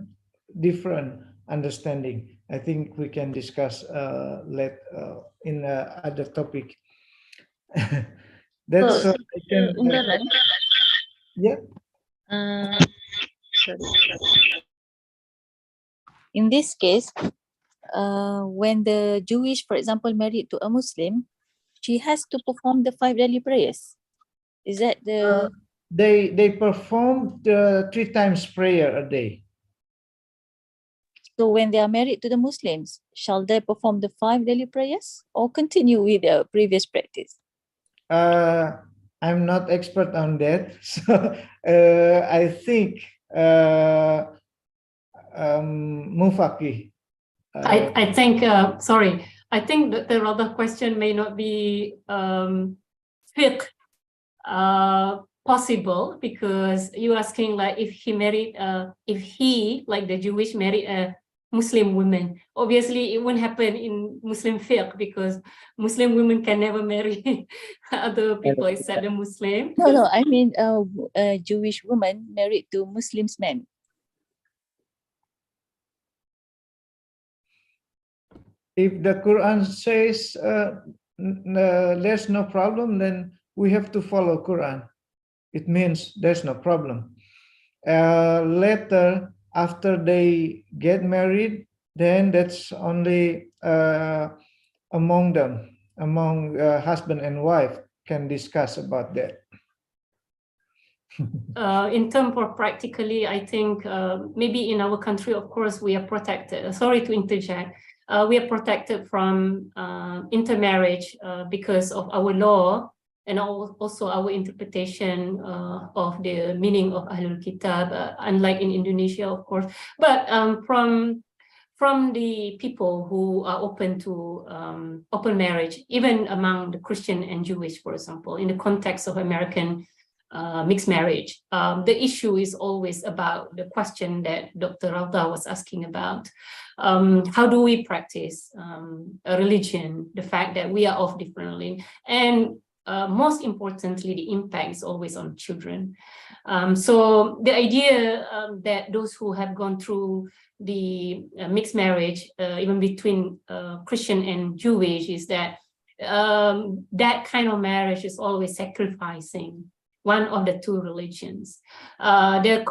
different understanding. I think we can discuss in other topic. That's yeah.
Sorry. in this case, when the Jewish, for example, married to a Muslim, she has to perform the 5 daily prayers. Is that the...
They perform 3 times prayer a day.
So when they are married to the Muslims, shall they perform the 5 daily prayers or continue with their previous practice?
I'm not expert on that, so I think Mufaki.
I think, sorry, I think that the other question may not be fiqh possible, because you're asking like if he married, if he, like the Jewish, married a Muslim woman. Obviously, it won't happen in Muslim fiqh because Muslim women can never marry other people except the Muslim.
No, I mean a Jewish woman married to Muslims men.
If the Quran says there's no problem, then we have to follow Quran. It means there's no problem. Later, after they get married, then that's only among them, among husband and wife can discuss about that.
In terms of practically, I think maybe in our country, of course, we are protected. Sorry to interject. We are protected from intermarriage because of our law and also our interpretation of the meaning of Ahlul Kitab, unlike in Indonesia, of course. But from the people who are open to open marriage, even among the Christian and Jewish, for example, in the context of American mixed marriage, the issue is always about the question that Dr. Rauda was asking about. How do we practice a religion, the fact that we are of different religion, and most importantly, the impact is always on children. So the idea that those who have gone through the mixed marriage, even between Christian and Jewish, is that that kind of marriage is always sacrificing one of the two religions. The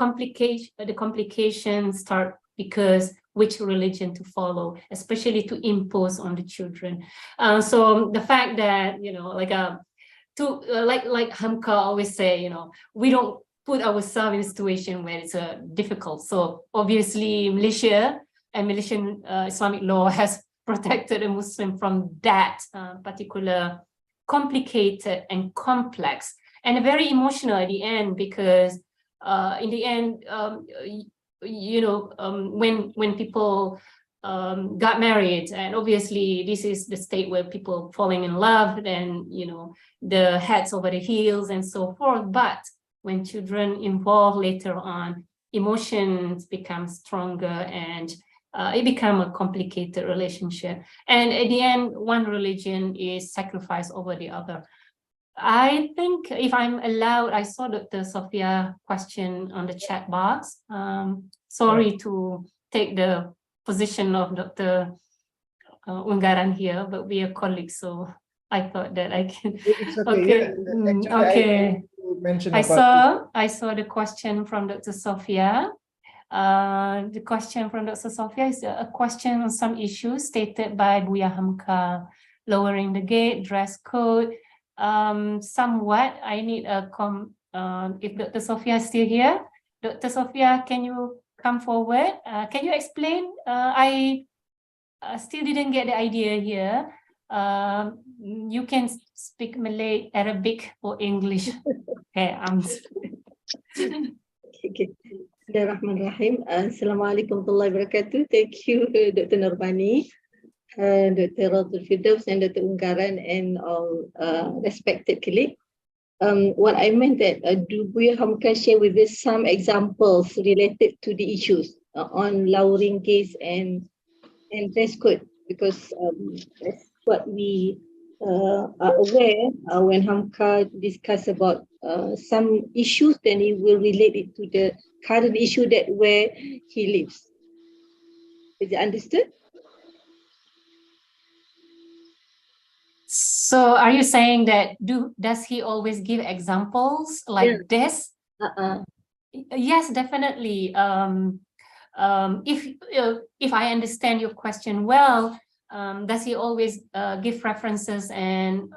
complications start because which religion to follow, especially to impose on the children. So the fact that, you know, like HAMKA always say, you know, we don't put ourselves in a situation where it's difficult. So obviously Malaysia and Malaysian Islamic law has protected a Muslim from that particular complicated and complex and very emotional at the end, because in the end, you know, when people got married, and obviously this is the state where people falling in love, then, you know, the heads over the heels and so forth. But when children involved later on, emotions become stronger and it become a complicated relationship. And at the end, one religion is sacrificed over the other. I think, if I'm allowed, I saw Dr. Sophia question on the chat box. Sorry to take the position of Dr. Unggaran here, but we are colleagues, so I thought that I can.
It's okay.
Okay.
I
saw the question from Dr. Sophia. The question from Dr. Sophia is a question on some issues stated by Buya HAMKA, lowering the gate, dress code. Somewhat, I need a if Dr. Sophia is still here. Dr. Sophia, can you come forward? Can you explain? I still didn't get the idea here. You can speak Malay, Arabic, or English. Okay,
Okay. Bismillahirrahmanirrahim. Assalamualaikum warahmatullahi wabarakatuh. Thank you, Dr. Nurbani, Dr. Raudul Firdaus, and Dr. Unggaran, and all respected colleagues. What I meant that do Buya HAMKA share with us some examples related to the issues on lowering gaze and dress code, because that's what we are aware when HAMKA discuss about some issues, then he will relate it to the current issue that where he lives. Is it understood?
So are you saying that does he always give examples like this?
Uh-uh.
Yes, definitely. if I understand your question well, does he always give references and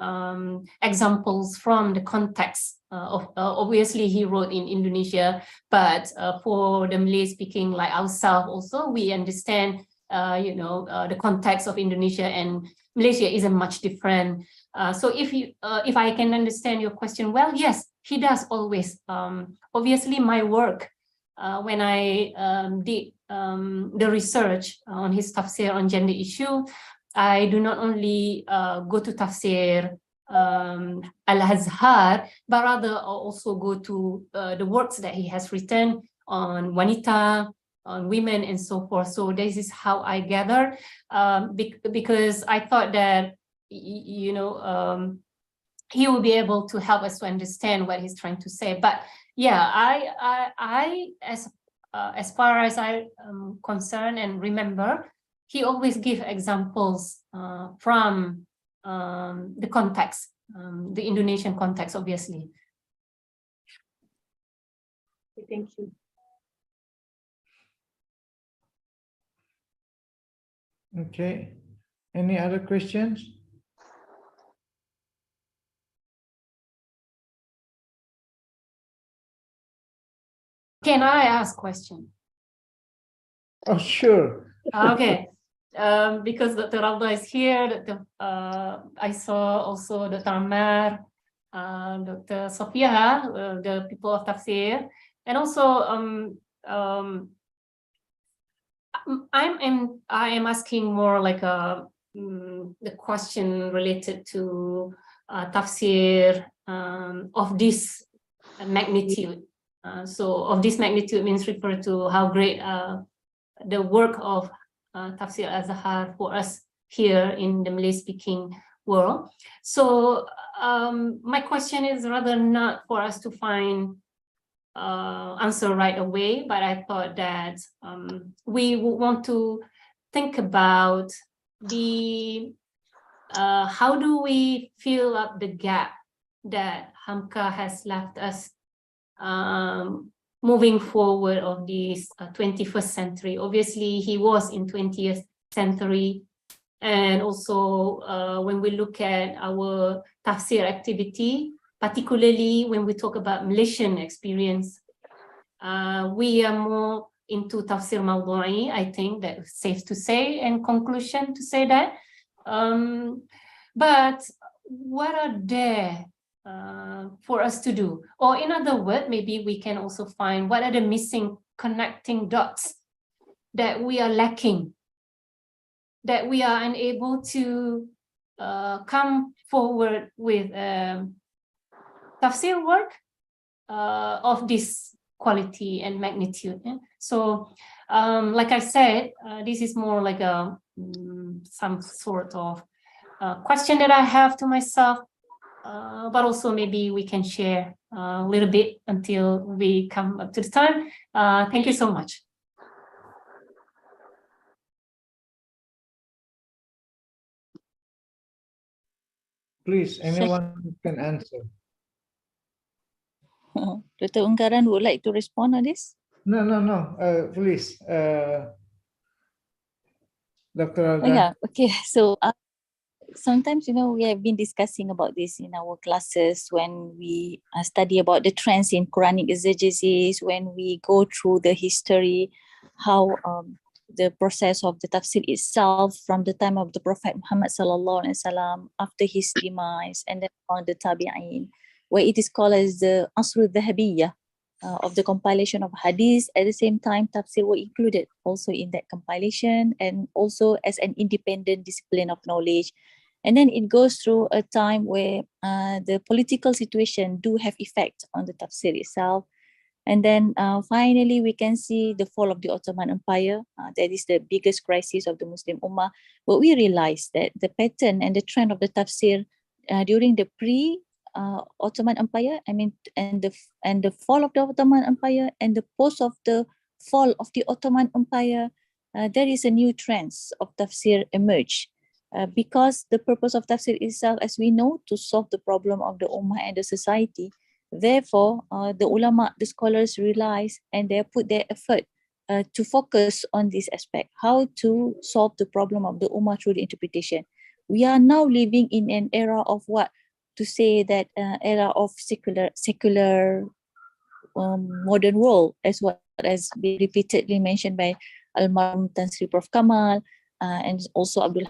examples from the context of obviously he wrote in Indonesia, but for the Malay speaking like ourselves also, we understand the context of Indonesia and Malaysia isn't much different. So if I can understand your question well, yes, he does always. Obviously my work, when I did the research on his tafsir on gender issue, I do not only go to tafsir Al-Azhar, but rather also go to the works that he has written on wanita, on women, and so forth. So this is how I gather, because I thought that he will be able to help us to understand what he's trying to say. But yeah, I as far as I am concerned and remember, he always give examples from the context, the Indonesian context, obviously.
Thank you.
Okay. Any other questions?
Can I ask question?
Oh, sure.
Okay. Because Dr. Rabda is here, I saw also Dr. Ammar, Dr. Sophia, the people of Tafsir, and also I am asking more like the question related to Tafsir of this magnitude. So of this magnitude means refer to how great the work of Tafsir Azhar for us here in the Malay-speaking world. So my question is rather not for us to find answer right away, but I thought that we would want to think about the how do we fill up the gap that HAMKA has left us moving forward of this 21st century. Obviously, he was in 20th century. And also when we look at our tafsir activity, particularly when we talk about Malaysian experience, we are more into tafsir mawdu'i, I think that's safe to say, in conclusion to say that. But what are there for us to do? Or in other words, maybe we can also find what are the missing connecting dots that we are lacking, that we are unable to come forward with tafsir work of this quality and magnitude. Yeah? So like I said, this is more like a some sort of question that I have to myself, but also maybe we can share a little bit until we come up to the time. Thank you so much.
Please, anyone can answer.
Dr. Ungkaran would like to respond on this?
No. Please, Dr. Alga.
Yeah, okay. So sometimes, we have been discussing about this in our classes when we study about the trends in Quranic exegesis, when we go through the history, how the process of the tafsir itself from the time of the Prophet Muhammad sallallahu alaihi wasallam after his demise, and then on the tabi'in, where it is called as the Asr al-Dhahabiyyah of the compilation of hadith. At the same time, tafsir were included also in that compilation and also as an independent discipline of knowledge. And then it goes through a time where the political situation do have effect on the tafsir itself. And then finally, we can see the fall of the Ottoman Empire. That is the biggest crisis of the Muslim Ummah. But we realize that the pattern and the trend of the tafsir during the Ottoman Empire, and the fall of the Ottoman Empire and the post of the fall of the Ottoman Empire, there is a new trends of tafsir emerge. Because the purpose of tafsir itself, as we know, to solve the problem of the ummah and the society. Therefore, the ulama, the scholars realize and they put their effort to focus on this aspect, how to solve the problem of the Ummah through the interpretation. We are now living in an era of what to say that era of secular modern world, as what has been repeatedly mentioned by Almarhum Tan Sri Prof Kamal and also Abdul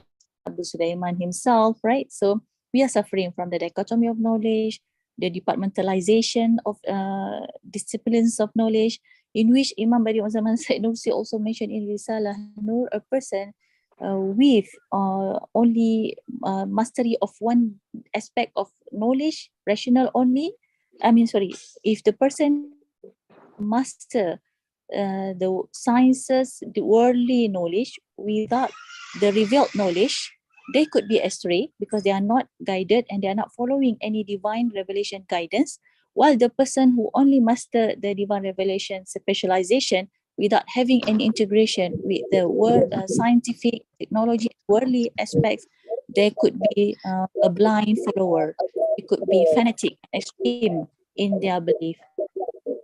Sulaiman himself, right? So we are suffering from the dichotomy of knowledge, the departmentalization of disciplines of knowledge, in which Imam Badi Zaman Said Nursi also mentioned in Risalah Nur, a person with only mastery of one aspect of knowledge, rational only. If the person master the sciences, the worldly knowledge without the revealed knowledge, they could be astray because they are not guided and they are not following any divine revelation guidance. While the person who only master the divine revelation specialization without having any integration with the world, scientific, technology, worldly aspects, they could be a blind follower. It could be fanatic, extreme in their belief.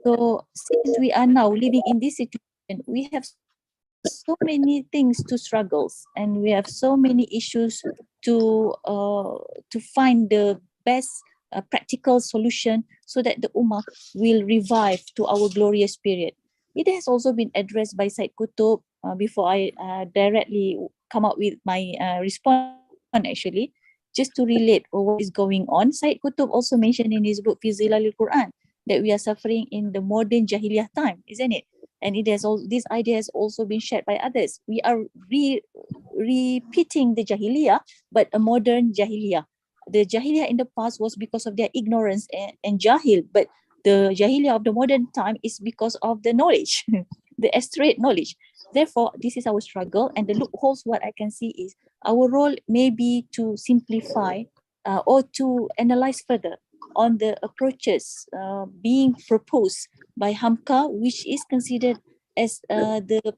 So since we are now living in this situation, we have so many things to struggles, and we have so many issues to find the best practical solution so that the Ummah will revive to our glorious period. It has also been addressed by Said Qutb before I directly come up with my response actually, just to relate what is going on. Said Qutb also mentioned in his book Fi Zilalil Quran that we are suffering in the modern Jahiliyah time, isn't it? And it has all this idea has also been shared by others. We are repeating the Jahiliyah, but a modern Jahiliyah. The Jahiliyah in the past was because of their ignorance and Jahil, but the Jahiliyah of the modern time is because of the knowledge, the straight knowledge. Therefore, this is our struggle, and the loopholes, what I can see is our role may be to simplify or to analyze further on the approaches being proposed by HAMKA, which is considered as the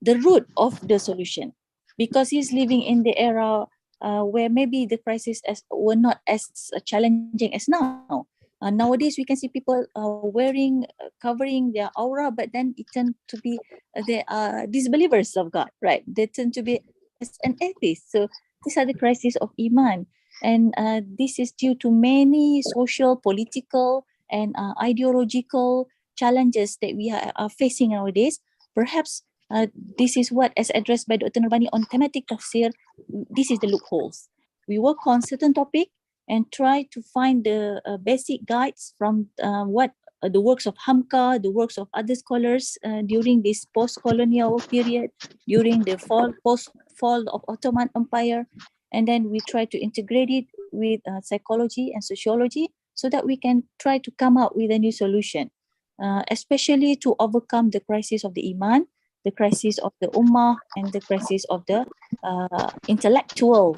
root of the solution, because he's living in the era where maybe the crisis were not as challenging as now. Nowadays, we can see people wearing, covering their aura, but then it tend to be they are disbelievers of God, right? They tend to be as an atheist. So these are the crises of Iman. And this is due to many social, political, and ideological challenges that we are facing nowadays. Perhaps this is what, as addressed by Dr. Nurbani on thematic tafsir, this is the loopholes. We work on certain topic and try to find the basic guides from what the works of HAMKA, the works of other scholars during this post-colonial period, during the post-fall of Ottoman Empire. And then we try to integrate it with psychology and sociology so that we can try to come up with a new solution, especially to overcome the crisis of the Iman, the crisis of the Ummah, and the crisis of the intellectual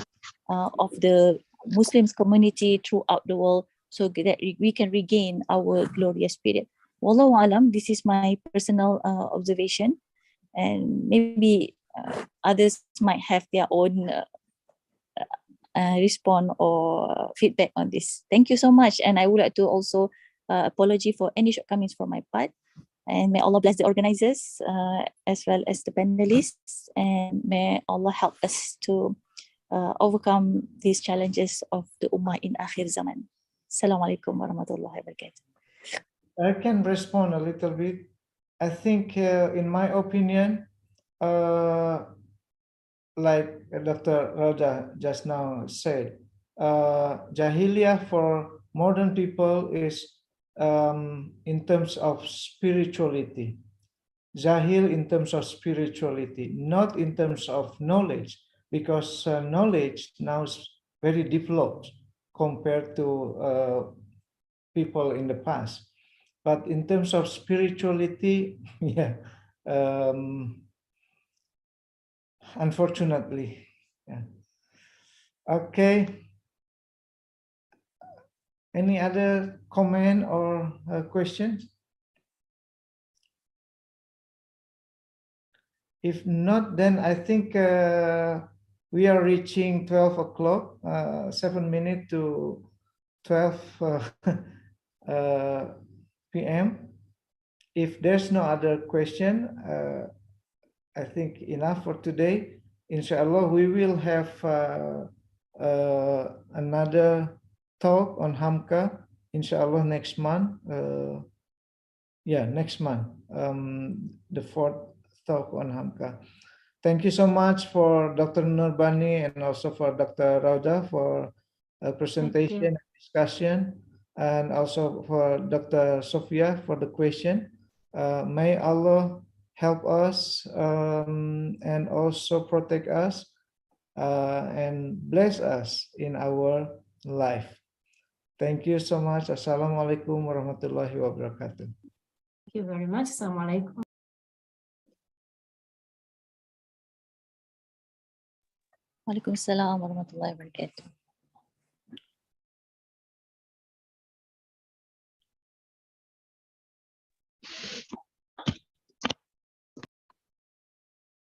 of the Muslims community throughout the world, so that we can regain our glorious period. Wallahu alam, this is my personal observation, and maybe others might have their own respond or feedback on this. Thank you so much, and I would like to also apology for any shortcomings from my part. And may Allah bless the organizers as well as the panelists, and may Allah help us to overcome these challenges of the Ummah in Akhir Zaman. Assalamualaikum warahmatullahi wabarakatuh.
I can respond a little bit. I think, in my opinion, like Dr. Raja just now said, Jahiliyah for modern people is in terms of spirituality. Jahil in terms of spirituality, not in terms of knowledge, because knowledge now is very developed compared to people in the past. But in terms of spirituality, yeah, unfortunately, yeah. Okay. Any other comment or questions? If not, then I think we are reaching 12 o'clock, 7 minutes to 12 p.m. if there's no other question, I think enough for today. Inshallah, we will have another talk on HAMKA, inshallah, next month. Yeah, next month, the fourth talk on HAMKA. Thank you so much for Dr. Nurbani and also for Dr. Rauda for presentation and discussion, and also for Dr. Sophia for the question. May Allah help us and also protect us and bless us in our life. Thank you so much. Assalamualaikum warahmatullahi wabarakatuh.
Thank you very much. Assalamualaikum.
Waalaikumsalam warahmatullahi wabarakatuh.